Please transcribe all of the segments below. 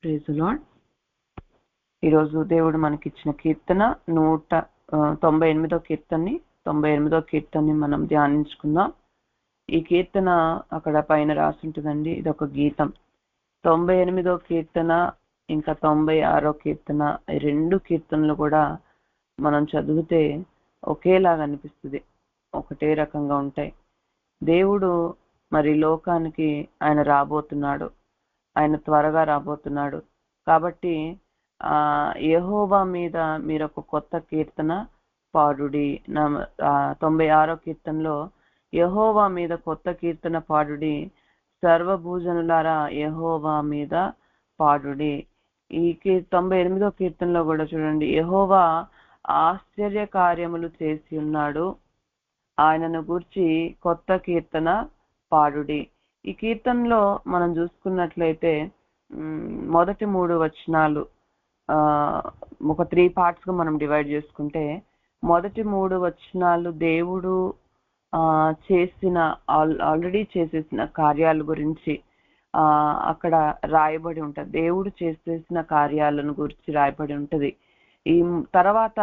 Praise the lord. ఈరోజు దేవుడు మనకిచ్చిన కీర్తన 198వ కీర్తనని మనం ధ్యానించుకుందాం. ఈ కీర్తన అక్కడ పైన రాసి ఉంటుందండి. ఇది ఒక గీతం. 98వ కీర్తన ఇంకా 96వ కీర్తన, ఈ రెండు కీర్తనలు కూడా మనం చదివితే ఒకేలాగా అనిపిస్తుంది, ఒకటే రకంగా ఉంటాయి. దేవుడు మరి లోకానికి ఆయన రాబోతున్నాడు, ఆయన త్వరగా రాబోతున్నాడు. కాబట్టి యెహోవా మీద మీరు ఒక కొత్త కీర్తన పాడుడి. 96వ కీర్తనలో యెహోవా మీద కొత్త కీర్తన పాడుడి, సర్వభూజనులారా యెహోవా మీద పాడుడి. ఈ 98వ కీర్తనలో కూడా చూడండి, యెహోవా ఆశ్చర్య కార్యములు చేసి ఉన్నాడు, ఆయనను గూర్చి కొత్త కీర్తన పాడుడి. ఈ కీర్తనలో మనం చూసుకున్నట్లయితే మొదటి 3 వచనాలు ఒక 3 parts గా మనం డివైడ్ చేసుకుంటే, మొదటి 3 వచనాలు దేవుడు ఆల్రెడీ చేసేసిన కార్యాల గురించి అక్కడ రాయబడి ఉంటది. దేవుడు చేసేసిన కార్యాలను గురించి రాయబడి ఉంటది. ఈ తర్వాత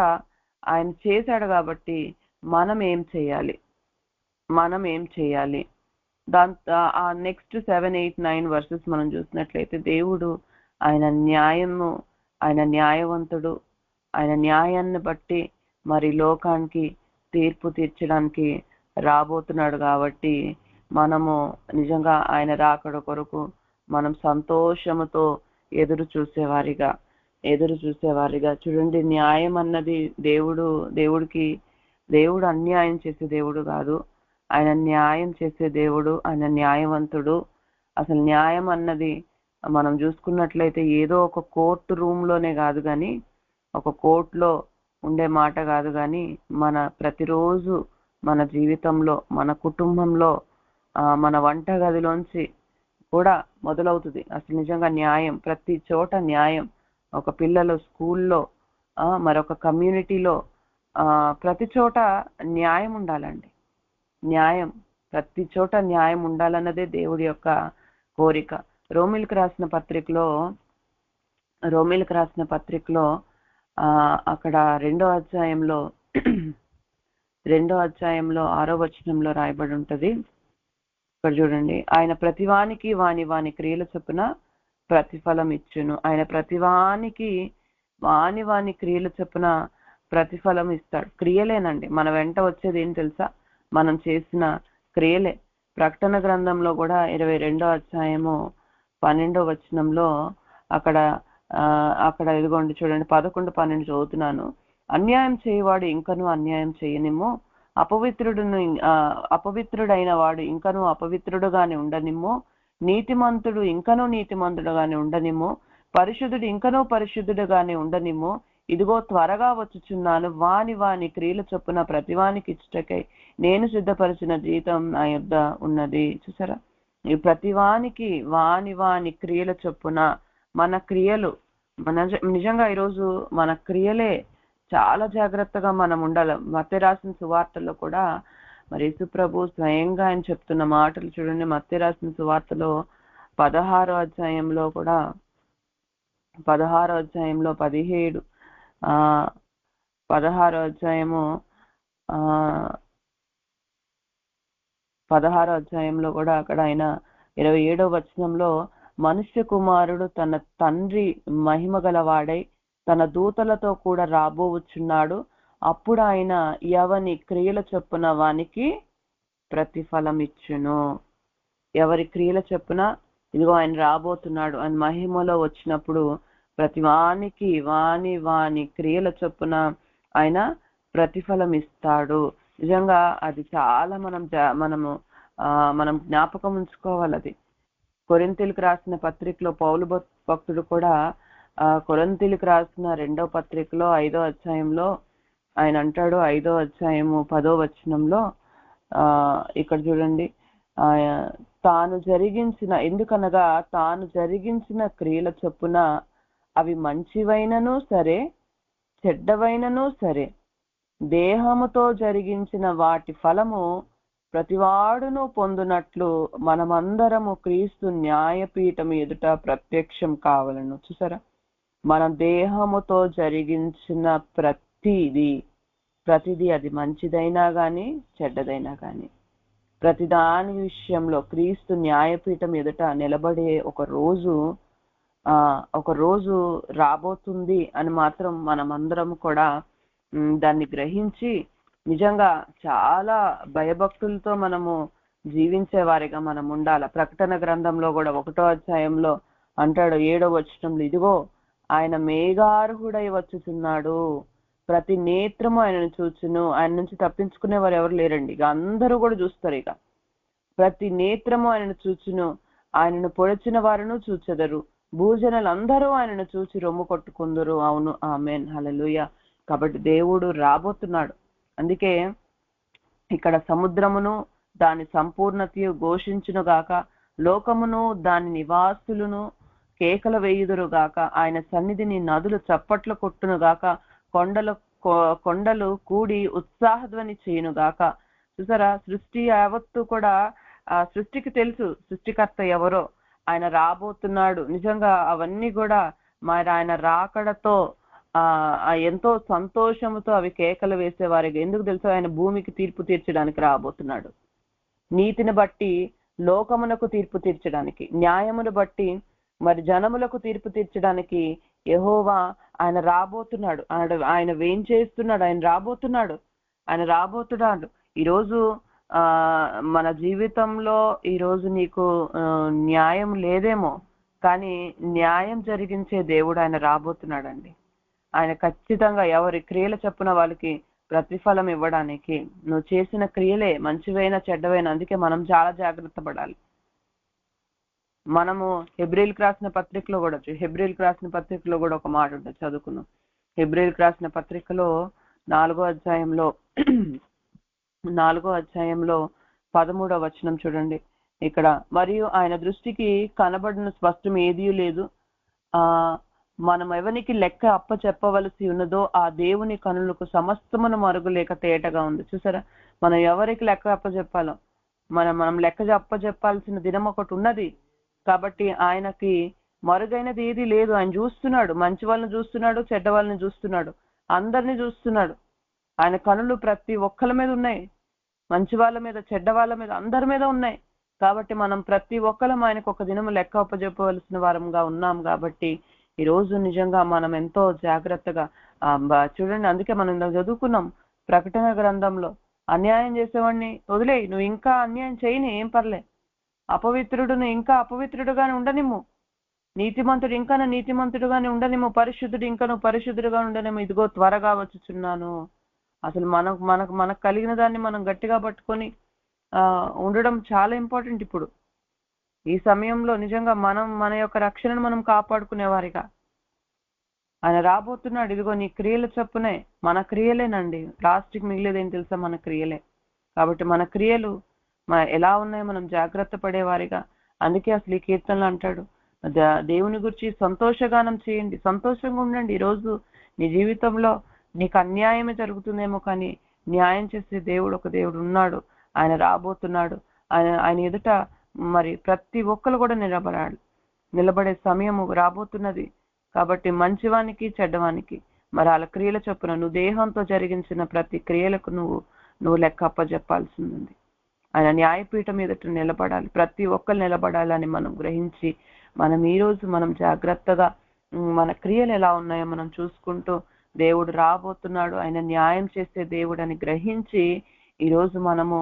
ఆయన చేశాడు కాబట్టి మనం ఏం చేయాలి దాంతో ఆ నెక్స్ట్ 7, 8, 9 వర్సెస్ మనం చూసినట్లయితే దేవుడు ఆయన న్యాయవంతుడు, ఆయన న్యాయాన్ని బట్టి మరి లోకానికి తీర్పు తీర్చడానికి రాబోతున్నాడు. కాబట్టి మనము నిజంగా ఆయన రాకడ కొరకు మనం సంతోషముతో ఎదురు చూసేవారిగా చూడండి. న్యాయం అన్నది దేవుడు అన్యాయం చేసే దేవుడు కాదు, ఆయన న్యాయం చేసే దేవుడు, ఆయన న్యాయవంతుడు. అసలు న్యాయం అన్నది మనం చూసుకున్నట్లయితే ఏదో ఒక కోర్టు రూమ్ లోనే కాదు కానీ, ఒక కోర్టులో ఉండే మాట కాదు కానీ, మన ప్రతిరోజు మన జీవితంలో, మన కుటుంబంలో, మన వంటగదిలోంచి కూడా మొదలవుతుంది. అసలు నిజంగా న్యాయం ప్రతి చోట న్యాయం. ఒక పిల్లలు స్కూల్లో, మరొక కమ్యూనిటీలో, ప్రతి చోట న్యాయం ఉండాలండి. ప్రతి చోట న్యాయం ఉండాలన్నదే దేవుడి యొక్క కోరిక. రోమీలకు రాసిన పత్రికలో అక్కడ 2వ అధ్యాయంలో 6వ వచనంలో రాయబడి ఉంటది. ఇక్కడ చూడండి, ఆయన ప్రతివానికి వాని క్రియల చొప్పున ప్రతిఫలం ఇచ్చును. ఆయన ప్రతివానికి వాని క్రియల చొప్పున ప్రతిఫలం ఇస్తాడు. క్రియలేనండి, మన వెంట వచ్చేది ఏం తెలుసా? మనం చేసిన క్రియలే. ప్రకటన గ్రంథంలో కూడా 22వ అధ్యాయము 12వ వచనంలో అక్కడ ఇదిగోండి చూడండి, 11, 12 చదువుతున్నాను. అన్యాయం చేయవాడు ఇంకనూ అన్యాయం చేయనిమ్ము, అపవిత్రుడైన వాడు ఇంకనూ అపవిత్రుడుగానే ఉండనిమ్ము, నీతిమంతుడు ఇంకనూ నీతిమంతుడుగానే ఉండనిమ్ము, పరిశుద్ధుడు ఇంకనూ పరిశుద్ధుడుగానే ఉండనిమ్ము. ఇదిగో త్వరగా వచ్చుచున్నాను, వాని క్రియల చొప్పున ప్రతివానికి ఇచ్చుటకై నేను సిద్ధపరిచిన జీతం నా యొద్ద ఉన్నది. చూసారా, ఈ ప్రతివానికి వాని క్రియల చొప్పున మన క్రియలు, నిజంగా ఈరోజు మన క్రియలే చాలా జాగ్రత్తగా మనం ఉండాలి. మత్తయి రాసిన సువార్తలో కూడా మరి యేసు ప్రభు స్వయంగా ఆయన చెప్తున్న మాటలు చూడండి. మత్తయి రాసిన సువార్తలో 16వ అధ్యాయంలో 17, 16వ అధ్యాయంలో కూడా అక్కడ ఆయన 27వ వచనంలో, మనుష్య కుమారుడు తన తండ్రి మహిమ గలవాడై తన దూతలతో కూడా రాబోవచ్చున్నాడు. అప్పుడు ఆయన ఎవని క్రియల చొప్పున వానికి ప్రతిఫలం ఇచ్చును. ఎవరి క్రియల చొప్పున, ఇదిగో ఆయన రాబోతున్నాడు, ఆయన మహిమలో వచ్చినప్పుడు ప్రతివానికి వాని క్రియల చొప్పున ఆయన ప్రతిఫలం ఇస్తాడు. నిజంగా అది చాలా మనం జ్ఞాపకం ఉంచుకోవాలి. అది కొరింథీయులకు రాసిన పత్రికలో పౌలు భక్తుడు కూడా కొరింథీయులకు రాసిన 2వ పత్రికలో 5వ అధ్యాయంలో ఆయన అంటాడు, 5వ అధ్యాయము 10వ వచనంలో ఇక్కడ చూడండి, ఎందుకనగా తాను జరిగించిన క్రియల చొప్పున అవి మంచివైనను సరే చెడ్డవైనను సరే దేహముతో జరిగించిన వాటి ఫలము ప్రతివాడును పొందునట్లు మనమందరము క్రీస్తు న్యాయపీఠం ఎదుట ప్రత్యక్షం కావాలను. చూసారా, మన దేహముతో జరిగించిన ప్రతిదీ అది మంచిదైనా గాని చెడ్డదైనా గాని ప్రతిదాని విషయంలో క్రీస్తు న్యాయపీఠం ఎదుట నిలబడే ఒక రోజు రాబోతుంది అని మాత్రం మనమందరం కూడా దాన్ని గ్రహించి నిజంగా చాలా భయభక్తులతో మనము జీవించే వారిగా మనం ఉండాలి. ప్రకటన గ్రంథంలో కూడా 1వ అధ్యాయంలో అంటాడు 7వ వచనంలో, ఇదిగో ఆయన మేఘారూఢుడై వచ్చుచున్నాడు, ప్రతి నేత్రము ఆయనను చూచును. ఆయన నుంచి తప్పించుకునే వారు ఎవరు లేరండి, ఇక అందరూ కూడా చూస్తారు. ఇక ప్రతి నేత్రము ఆయనను చూచును, ఆయనను పొడిచిన వారును చూచెదరు, భూజనులందరూ ఆయనను చూచి రొమ్ము కొట్టుకుందరు. అవును, ఆమేన్, హల్లెలూయా. కాబట్టి దేవుడు రాబోతున్నాడు. అందుకే ఇక్కడ సముద్రమును దాని సంపూర్ణతయు ఘోషించును గాక, లోకమును దాని నివాసులను కేకలు వేయుదురు గాక, ఆయన సన్నిధిని నదులు చప్పట్లు కొట్టును గాక, కొండలు కూడి ఉత్సాహధ్వని చేయును గాక. చూసారా, సృష్టి యావత్తు కూడా సృష్టికి తెలుసు సృష్టికర్త ఎవరో, ఆయన రాబోతున్నాడు. నిజంగా అవన్నీ కూడా మరి ఆయన రాకడతో ఎంతో సంతోషముతో అవి కేకలు వేసేవారిగా. ఎందుకు తెలుసు, ఆయన భూమికి తీర్పు తీర్చడానికి రాబోతున్నాడు. నీతిని బట్టి లోకమునకు తీర్పు తీర్చడానికి, న్యాయమును బట్టి మరి జనములకు తీర్పు తీర్చడానికి యెహోవా ఆయన రాబోతున్నాడు. ఆయన వేం చేస్తున్నాడు, ఆయన రాబోతున్నాడు. ఈరోజు మన జీవితంలో ఈరోజు నీకు న్యాయం లేదేమో, కానీ న్యాయం జరిగించే దేవుడు ఆయన రాబోతున్నాడండి. ఆయన ఖచ్చితంగా ఎవరి క్రియల చొప్పున వాళ్ళకి ప్రతిఫలం ఇవ్వడానికి, నువ్వు చేసిన క్రియలే మంచివైన చెడ్డవైన, అందుకే మనం చాలా జాగ్రత్త పడాలి. మనము హెబ్రీలకు రాసిన పత్రికలో కూడా ఒక మాట ఉంటుంది, చదువుకున్నాం. హెబ్రీలకు రాసిన పత్రికలో 4వ అధ్యాయంలో 13వ వచనం చూడండి. ఇక్కడ, మరియు ఆయన దృష్టికి కనబడిన స్పష్టం ఏదీ లేదు, మనం ఎవరికి లెక్క అప్ప చెప్పవలసి ఉన్నదో ఆ దేవుని కనులకు సమస్తమును మరుగులేక తేటగా ఉంది. చూసారా, మనం ఎవరికి లెక్క అప్ప చెప్పాలో మనం లెక్క అప్ప చెప్పాల్సిన దినం ఒకటి ఉన్నది. కాబట్టి ఆయనకి మరుగైనది ఏది లేదు. ఆయన చూస్తున్నాడు, మంచి వాళ్ళని చూస్తున్నాడు, చెడ్డ వాళ్ళని చూస్తున్నాడు, అందరినీ చూస్తున్నాడు. ఆయన కనులు ప్రతి ఒక్కరి మీద ఉన్నాయి, మంచి వాళ్ళ మీద, చెడ్డ వాళ్ళ మీద, అందరి మీద ఉన్నాయి. కాబట్టి మనం ప్రతి ఒక్కరం ఆయనకు ఒక దినం లెక్క అప్పచెప్పవలసిన వారంగా ఉన్నాం. కాబట్టి ఈ రోజు నిజంగా మనం ఎంతో జాగ్రత్తగా చూడండి. అందుకే మనం చదువుకున్నాం ప్రకటన గ్రంథంలో, అన్యాయం చేసేవాడిని వదిలే, నువ్వు ఇంకా అన్యాయం చేయని ఏం పర్లే, అపవిత్రుడును ఇంకా అపవిత్రుడుగానే ఉండనిమ్ము, నీతిమంతుడు ఇంకా నీతిమంతుడుగానే ఉండనిమ్ము, పరిశుద్ధుడు ఇంకా నువ్వు పరిశుద్ధుడుగా ఉండనిమ్ము, ఇదిగో త్వరగా వచ్చుచున్నాను. అసలు మనకు కలిగిన దాన్ని మనం గట్టిగా పట్టుకొని ఉండడం చాలా ఇంపార్టెంట్. ఇప్పుడు ఈ సమయంలో నిజంగా మన యొక్క రక్షణను మనం కాపాడుకునేవారిగా ఆయన రాబోతున్నాడు. ఇదిగో నీ క్రియల చొప్పునే, మన క్రియలేనండి, లాస్ట్కి మిగిలేదేం తెలుసా, మన క్రియలే. కాబట్టి మన క్రియలు ఎలా ఉన్నాయో మనం జాగ్రత్త పడేవారిగా. అందుకే అసలు ఈ కీర్తనలు అంటాడు, దేవుని గురించి సంతోషగానం చేయండి, సంతోషంగా ఉండండి. ఈరోజు నీ జీవితంలో నీకు అన్యాయమే జరుగుతుందేమో, కానీ న్యాయం చేసే దేవుడు ఒక దేవుడు ఉన్నాడు. ఆయన రాబోతున్నాడు. ఆయన ఎదుట మరి ప్రతి ఒక్కరు కూడా నిలబడే సమయము రాబోతున్నది. కాబట్టి మంచివానికి చెడ్డవానికి మరి వాళ్ళ క్రియల చొప్పున నువ్వు దేహంతో జరిగించిన ప్రతి క్రియలకు నువ్వు లెక్క అప్పచెప్పాల్సింది. ఆయన న్యాయపీఠం ఎదుట నిలబడాలి, ప్రతి ఒక్కరు నిలబడాలని మనం గ్రహించి మనం జాగ్రత్తగా మన క్రియలు ఎలా ఉన్నాయో మనం చూసుకుంటూ, దేవుడు రాబోతున్నాడు, ఆయన న్యాయం చేసే దేవుడు అని గ్రహించి ఈరోజు మనము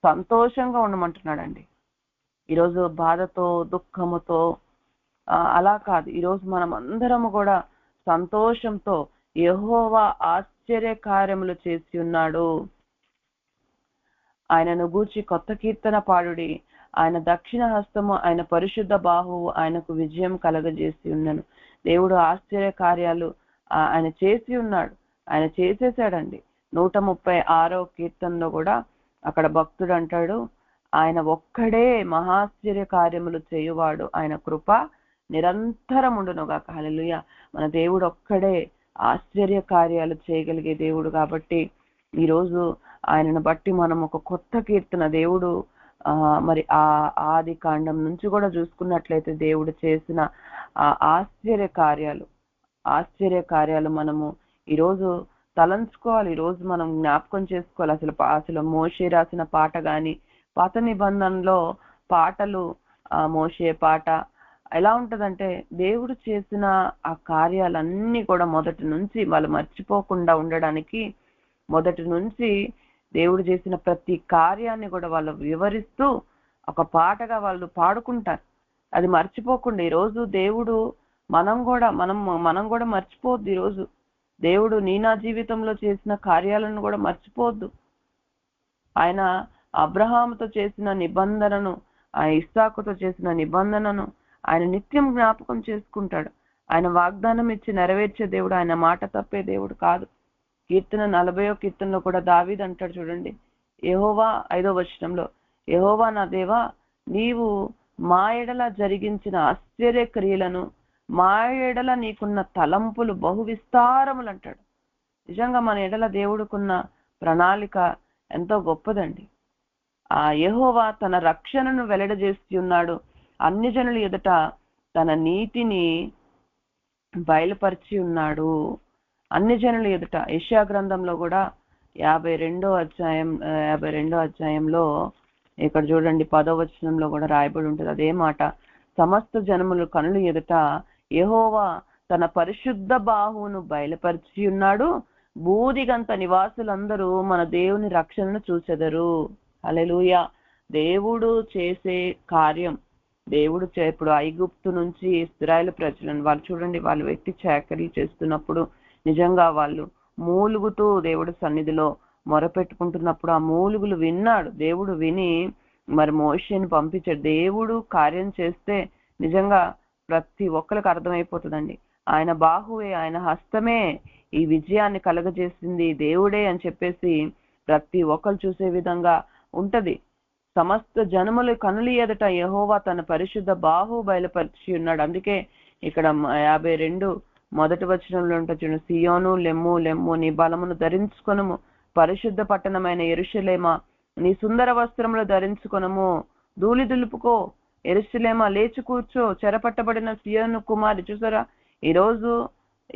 సంతోషంగా ఉండమంటున్నాడండి. ఈరోజు బాధతో దుఃఖముతో అలా కాదు, ఈరోజు మనం అందరము కూడా సంతోషంతో యెహోవా ఆశ్చర్య కార్యములు చేసి ఉన్నాడు, ఆయనను గూర్చి కొత్త కీర్తన పాడుడి, ఆయన దక్షిణ హస్తము, ఆయన పరిశుద్ధ బాహువు ఆయనకు విజయం కలగజేసి ఉన్నను. దేవుడు ఆశ్చర్య కార్యాలు ఆయన చేసి ఉన్నాడు, ఆయన చేసేసాడండి. 136వ కీర్తనలో కూడా అక్కడ భక్తుడు అంటాడు, ఆయన ఒక్కడే మహాశ్చర్య కార్యములు చేయువాడు, ఆయన కృప నిరంతరం ఉండునుగాక. హల్లెలూయా. మన దేవుడు ఒక్కడే ఆశ్చర్య కార్యాలు చేయగలిగే దేవుడు. కాబట్టి ఈరోజు ఆయనను బట్టి మనం ఒక కొత్త కీర్తన దేవుడు మరి ఆ ఆది కాండం నుంచి కూడా చూసుకున్నట్లయితే దేవుడు చేసిన ఆశ్చర్య కార్యాలు మనము ఈరోజు తలంచుకోవాలి. ఈరోజు మనం జ్ఞాపకం చేసుకోవాలి. అసలు మోషే రాసిన పాట గాని, పాత నిబంధనలో పాటలు, మోషే పాట ఎలా ఉంటదంటే దేవుడు చేసిన ఆ కార్యాలన్నీ కూడా మొదటి నుంచి వాళ్ళు మర్చిపోకుండా ఉండడానికి, మొదటి నుంచి దేవుడు చేసిన ప్రతి కార్యాన్ని కూడా వాళ్ళు వివరిస్తూ ఒక పాటగా వాళ్ళు పాడుకుంటారు. అది మర్చిపోకుండా ఈరోజు దేవుడు మనం కూడా మర్చిపోవద్దు. ఈరోజు దేవుడు నా జీవితంలో చేసిన కార్యాలను కూడా మర్చిపోవద్దు. ఆయన అబ్రహాముతో చేసిన నిబంధనను, ఆయన ఇస్సాకుతో చేసిన నిబంధనను ఆయన నిత్యం జ్ఞాపకం చేసుకుంటాడు. ఆయన వాగ్దానం ఇచ్చి నెరవేర్చే దేవుడు, ఆయన మాట తప్పే దేవుడు కాదు. కీర్తన 40వ కీర్తనలో కూడా దావీదు అంటాడు చూడండి, యెహోవా 5వ వచనంలో, యెహోవా నా దేవా, నీవు మా ఎడల జరిగించిన ఆశ్చర్య క్రియలను, మా ఎడల నీకున్న తలంపులు బహు విస్తారములు అంటాడు. నిజంగా మన ఎడల దేవుడుకున్న ప్రణాళిక ఎంతో గొప్పదండి. ఆ యెహోవా తన రక్షణను వెల్లడిచేసి ఉన్నాడు. అన్ని జనుల ఎదుట తన నీతిని బయలుపరిచి ఉన్నాడు. అన్ని జనుల ఎదుట యెషయా గ్రంథంలో కూడా 52వ అధ్యాయంలో ఇక్కడ చూడండి 10వ వచనంలో కూడా రాయబడి ఉంటుంది అదే మాట. సమస్త జనములు కనుల ఎదుట యెహోవా తన పరిశుద్ధ బాహువును బయలుపరిచి ఉన్నాడు. బూదిగంత నివాసులందరూ మన దేవుని రక్షణను చూచెదరు. హల్లెలూయా. దేవుడు చేసే కార్యం, దేవుడు ఇప్పుడు ఐగుప్తు నుంచి ఇశ్రాయేలు ప్రజలను వాళ్ళు చూడండి, వాళ్ళు వెట్టి చాకరీలు చేస్తున్నప్పుడు నిజంగా వాళ్ళు మూలుగుతూ దేవుడి సన్నిధిలో మొరపెట్టుకుంటున్నప్పుడు ఆ మూలుగులు విన్నాడు. దేవుడు విని మరి మోషేని పంపించాడు. దేవుడు కార్యం చేస్తే నిజంగా ప్రతి ఒక్కరికి అర్థమైపోతుందండి, ఆయన బాహువే, ఆయన హస్తమే ఈ విజయాన్ని కలగజేసింది దేవుడే అని చెప్పేసి ప్రతి ఒక్కరు చూసే విధంగా ఉంటది. సమస్త జనములు కనులు ఎదుట యెహోవా తన పరిశుద్ధ బాహు బయలుపరిచి ఉన్నాడు. అందుకే ఇక్కడ 52 మొదటి వచనంలో ఉంటుంది చూడండి, సియోను లెమ్ము లెమ్ము, నీ బలమును ధరించుకొనుము, పరిశుద్ధ పట్టణమైన యెరూషలేమా నీ సుందర వస్త్రములు ధరించుకొనుము, ధూళి దులుపుకో యెరూషలేమా లేచి కూర్చో, చెరపట్టబడిన సియోను కుమారి. చూసారా, ఈరోజు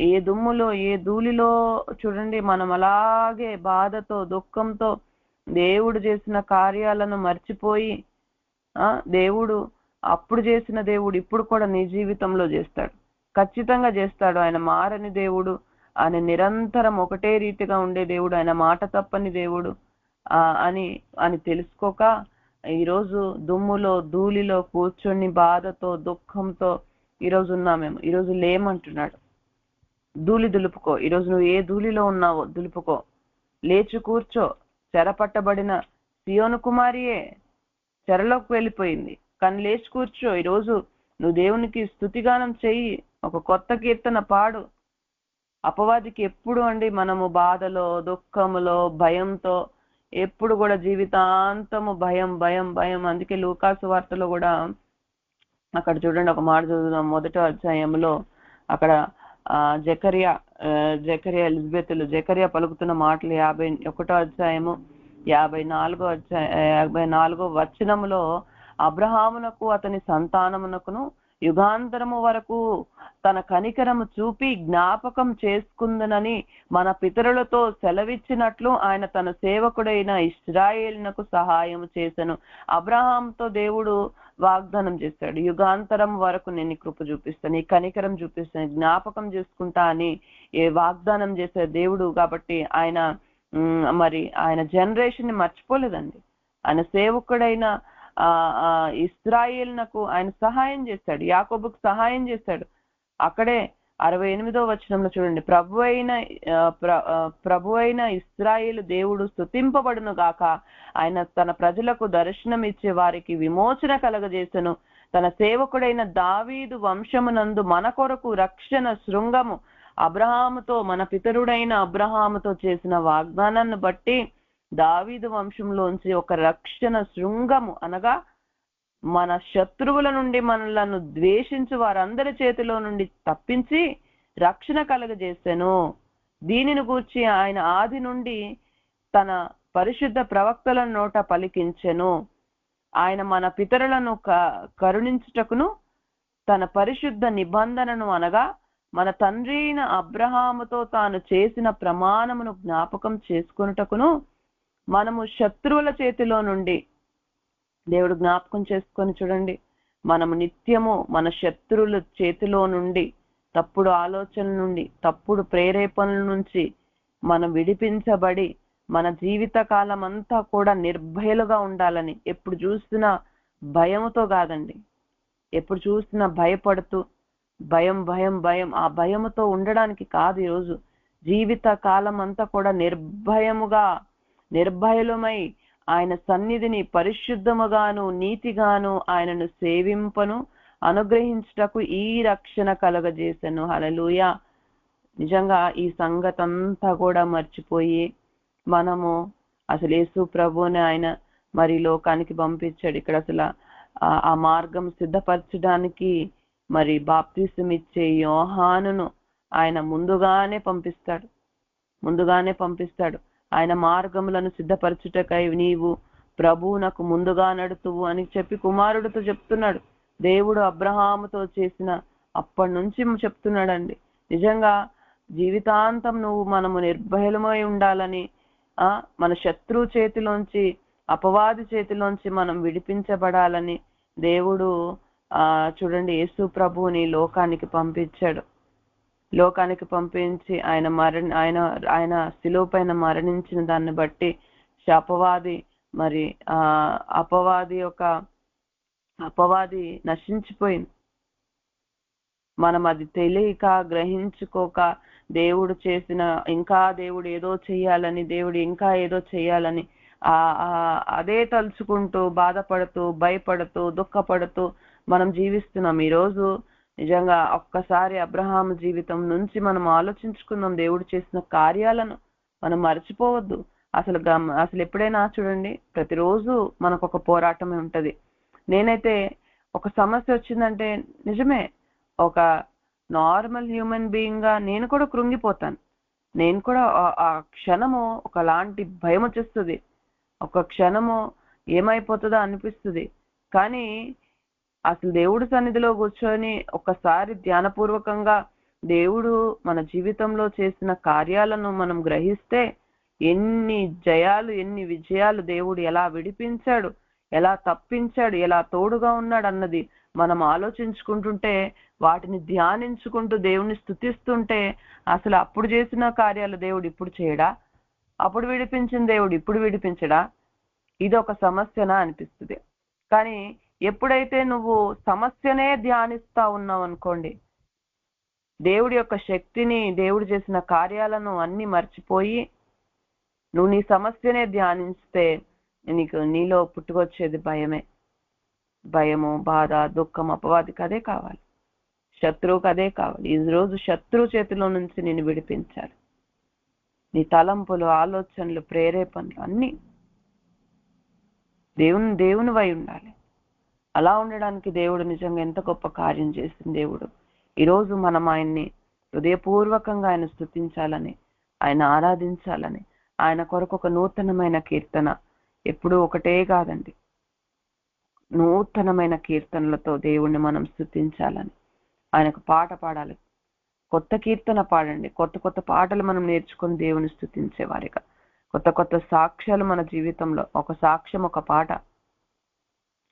ఏ దుమ్ములో ఏ ధూళిలో చూడండి మనం అలాగే బాధతో దుఃఖంతో దేవుడు చేసిన కార్యాలను మర్చిపోయి, దేవుడు అప్పుడు చేసిన దేవుడు ఇప్పుడు కూడా నీ జీవితంలో చేస్తాడు, ఖచ్చితంగా చేస్తాడు. ఆయన మారని దేవుడు, ఆయన నిరంతరం ఒకటే రీతిగా ఉండే దేవుడు, ఆయన మాట తప్పని దేవుడు అని తెలుసుకోక ఈరోజు దుమ్ములో ధూళిలో కూర్చొని బాధతో దుఃఖంతో ఈరోజు ఉన్నామేమో. ఈరోజు లేమంటున్నాడు, ధూళి దులుపుకో. ఈరోజు నువ్వు ఏ ధూళిలో ఉన్నావో దులుపుకో, లేచి కూర్చో. చెరపట్టబడిన సియోను కుమారియే చెరలోకి వెళ్ళిపోయింది, కానీ లేచి కూర్చో. ఈరోజు నువ్వు దేవునికి స్తుతిగానం చెయ్యి, ఒక కొత్త కీర్తన పాడు. అపవాదికి ఎప్పుడు మనము బాధలో దుఃఖములో భయంతో ఎప్పుడు కూడా జీవితాంతము భయం భయం భయం. అందుకే లూకాసు వార్తలో కూడా అక్కడ చూడండి, ఒక మాట చదువుదాం 1వ అధ్యాయంలో. అక్కడ జకరియా ఎలిజబెతులు జకరియా పలుకుతున్న మాటలు 51వ అధ్యాయము 54వ వచనములో, అబ్రహామునకు అతని సంతానమునకును యుగాంతరము వరకు తన కనికరము చూపి జ్ఞాపకం చేసుకుందునని మన పితరులతో సెలవిచ్చినట్లు ఆయన తన సేవకుడైన ఇశ్రాయేలునకు సహాయం చేసెను. అబ్రహాంతో దేవుడు వాగ్దానం చేశాడు, యుగాంతరం వరకు నేను కృప చూపిస్తాను, ఈ కనికరం చూపిస్తాను, జ్ఞాపకం చేసుకుంటా అని వాగ్దానం చేసే దేవుడు. కాబట్టి ఆయన జనరేషన్ ని మర్చిపోలేదండి. ఆయన సేవకుడైన ఇశ్రాయేలునకు ఆయన సహాయం చేశాడు, యాకోబుకు సహాయం చేశాడు. అక్కడే 68వ వచనంలో చూడండి, ప్రభు అయిన ఇశ్రాయేలు దేవుడు స్తుతింపబడును గాక, ఆయన తన ప్రజలకు దర్శనం ఇచ్చే వారికి విమోచన కలగజేసెను. తన సేవకుడైన దావీదు వంశమునందు మన కొరకు రక్షణ శృంగము అబ్రహాముతో, మన పితరుడైన అబ్రహాముతో చేసిన వాగ్దానాన్ని బట్టి దావీదు వంశంలోంచి ఒక రక్షణ శృంగము, అనగా మన శత్రువుల నుండి మనలను ద్వేషించు వారందరి చేతిలో నుండి తప్పించి రక్షణ కలగజేసెను. దీనిని గూర్చి ఆయన ఆది నుండి తన పరిశుద్ధ ప్రవక్తల నోట పలికించెను. ఆయన మన పితరులను కరుణించుటకును తన పరిశుద్ధ నిబంధనను అనగా మన తండ్రి అయిన అబ్రహాముతో తాను చేసిన ప్రమాణమును జ్ఞాపకం చేసుకొనుటకును మనము శత్రువుల చేతిలో నుండి, దేవుడు జ్ఞాపకం చేసుకొని చూడండి, మనము నిత్యము మన శత్రువుల చేతిలో నుండి, తప్పుడు ఆలోచనల నుండి, తప్పుడు ప్రేరేపణల నుంచి మనం విడిపించబడి మన జీవిత కాలం అంతా కూడా నిర్భయలుగా ఉండాలని, ఎప్పుడు చూసినా భయముతో కాదండి, ఎప్పుడు చూసినా భయపడుతూ భయం భయం భయం ఆ భయముతో ఉండడానికి కాదు. ఈరోజు జీవిత కాలం అంతా కూడా నిర్భయలుమై ఆయన సన్నిధిని పరిశుద్ధముగాను నీతిగాను ఆయనను సేవింపను అనుగ్రహించుటకు ఈ రక్షణ కలగజేసెను. హల్లెలూయా. నిజంగా ఈ సంగతంతా కూడా మర్చిపోయి మనము అసలు యేసు ప్రభువుని ఆయన మరి లోకానికి పంపించాడు. ఇక్కడ అసలు ఆ మార్గం సిద్ధపరచడానికి మరి బాప్తిసం ఇచ్చే యోహానును ఆయన ముందుగానే పంపిస్తాడు. ఆయన మార్గములను సిద్ధపరచుటకై నీవు ప్రభువునకు ముందుగా నడుతువు అని చెప్పి కుమారుడితో చెప్తున్నాడు. దేవుడు అబ్రహాముతో చేసిన అప్పటి నుంచి చెప్తున్నాడండి. నిజంగా జీవితాంతం మనము నిర్భయమై ఉండాలని, మన శత్రువు చేతిలోంచి, అపవాది చేతిలోంచి మనం విడిపించబడాలని దేవుడు చూడండి యేసు ప్రభువుని లోకానికి పంపించి ఆయన శిలువ పైన మరణించిన దాన్ని బట్టి అపవాది నశించిపోయింది. మనం అది తెలియక గ్రహించుకోక దేవుడు ఇంకా ఏదో చేయాలని అదే తలుచుకుంటూ బాధపడుతూ భయపడుతూ దుఃఖపడుతూ మనం జీవిస్తున్నాం. ఈరోజు నిజంగా ఒక్కసారి అబ్రహాము జీవితం నుంచి మనం ఆలోచించుకుందాం. దేవుడు చేసిన కార్యాలను మనం మర్చిపోవద్దు. అసలు ఎప్పుడైనా చూడండి, ప్రతిరోజు మనకు ఒక పోరాటమే ఉంటది. నేనైతే ఒక సమస్య వచ్చిందంటే నిజమే, ఒక నార్మల్ హ్యూమన్ బీయింగ్ గా నేను కూడా కృంగిపోతాను. నేను కూడా ఆ క్షణము ఒకలాంటి భయం వచ్చేస్తుంది, ఒక క్షణము ఏమైపోతుందో అనిపిస్తుంది. కానీ అసలు దేవుడి సన్నిధిలో కూర్చొని ఒకసారి ధ్యానపూర్వకంగా దేవుడు మన జీవితంలో చేసిన కార్యాలను మనం గ్రహిస్తే ఎన్ని జయాలు ఎన్ని విజయాలు, దేవుడు ఎలా విడిపించాడు, ఎలా తప్పించాడు, ఎలా తోడుగా ఉన్నాడు అన్నది మనం ఆలోచించుకుంటుంటే, వాటిని ధ్యానించుకుంటూ దేవుణ్ణి స్తుతిస్తుంటే అసలు అప్పుడు చేసిన కార్యాలు దేవుడు ఇప్పుడు చేయడా? అప్పుడు విడిపించిన దేవుడు ఇప్పుడు విడిపించడా? ఇది ఒక సమస్యనా అనిపిస్తుంది. కానీ ఎప్పుడైతే నువ్వు సమస్యనే ధ్యానిస్తా ఉన్నావు అనుకోండి, దేవుడి యొక్క శక్తిని, దేవుడు చేసిన కార్యాలను అన్ని మర్చిపోయి నువ్వు నీ సమస్యనే ధ్యానిస్తే నీలో పుట్టుకొచ్చేది భయము, బాధ, దుఃఖం. అపవాదికి అదే కావాలి, శత్రువుకి అదే కావాలి. ఈ రోజు శత్రువు చేతిలో నుంచి నేను విడిపించాలి. నీ తలంపులు, ఆలోచనలు, ప్రేరేపణలు అన్ని దేవునివై ఉండాలి. అలా ఉండడానికి దేవుడు నిజంగా ఎంత గొప్ప కార్యం చేసింది. దేవుడు ఈరోజు మనం ఆయన్ని హృదయపూర్వకంగా ఆయన స్తుతించాలని, ఆయన ఆరాధించాలని, ఆయన కొరకు ఒక నూతనమైన కీర్తన, ఎప్పుడూ ఒకటే కాదండి, నూతనమైన కీర్తనలతో దేవుణ్ణి మనం స్తుతించాలని, ఆయనకు పాట పాడాలి, కొత్త కీర్తన పాడండి. కొత్త పాటలు మనం నేర్చుకుని దేవుని స్తుతించేవారిగా, కొత్త సాక్ష్యాలు మన జీవితంలో, ఒక సాక్ష్యం ఒక పాట,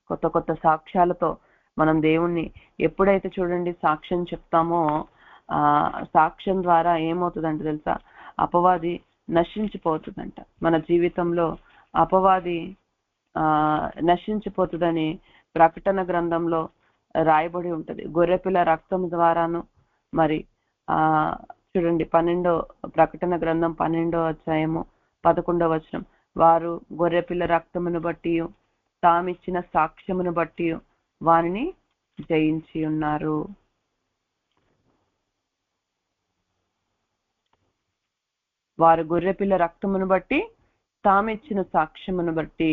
కొత్త సాక్ష్యాలతో మనం దేవుణ్ణి ఎప్పుడైతే చూడండి సాక్ష్యం చెప్తామో, సాక్ష్యం ద్వారా ఏమవుతుందంటే తెలుసా, అపవాది నశించిపోతుందంట. మన జీవితంలో అపవాది నశించిపోతుందని ప్రకటన గ్రంథంలో రాయబడి ఉంటది. గొర్రెపిల్ల రక్తం ద్వారాను. మరి చూడండి ప్రకటన గ్రంథం 12వ అధ్యాయము 11వ వచనం, వారు గొర్రెపిల్ల రక్తమును బట్టి తామిచ్చిన సాక్ష్యమును బట్టి వారిని జయించి ఉన్నారు. వారు గొర్రెపిల్ల రక్తమును బట్టి తామిచ్చిన సాక్ష్యమును బట్టి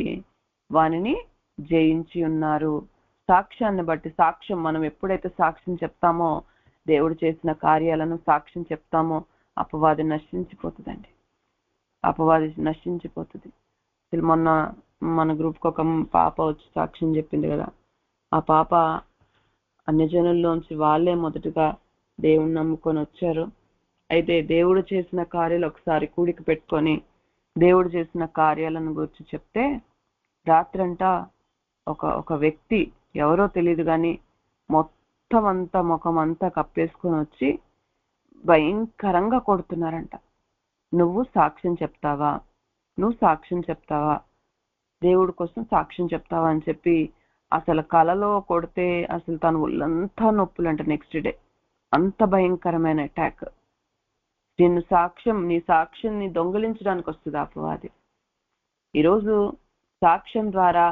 వారిని జయించి ఉన్నారు. సాక్ష్యాన్ని బట్టి, సాక్ష్యం మనం ఎప్పుడైతే సాక్ష్యం చెప్తామో, దేవుడు చేసిన కార్యాలను సాక్ష్యం చెప్తామో, అపవాది నశించిపోతుందండి. అపవాది నశించిపోతుంది. మొన్న మన గ్రూప్కి ఒక పాప వచ్చి సాక్ష్యం చెప్పింది కదా, ఆ పాప అన్యజనుల్లోంచి వాళ్ళే మొదటగా దేవుణ్ణి నమ్ముకొని వచ్చారు. అయితే దేవుడు చేసిన కార్యాలు ఒకసారి కూడికి పెట్టుకొని దేవుడు చేసిన కార్యాలను గురించి చెప్తే రాత్రంతా ఒక వ్యక్తి ఎవరో తెలియదు కానీ మొత్తం అంతా ముఖం అంతా కప్పేసుకొని వచ్చి భయంకరంగా కొడుతున్నారంట. నువ్వు సాక్ష్యం చెప్తావా, నువ్వు సాక్ష్యం చెప్తావా, దేవుడి కోసం సాక్ష్యం చెప్తావా అని చెప్పి అసలు కలలో కొడితే అసలు తను ఒళ్ళంతా నొప్పులంట. నెక్స్ట్ డే అంత భయంకరమైన అటాక్. నీ సాక్ష్యాన్ని దొంగిలించడానికి వస్తుంది అపవాది. ఈరోజు సాక్ష్యం ద్వారా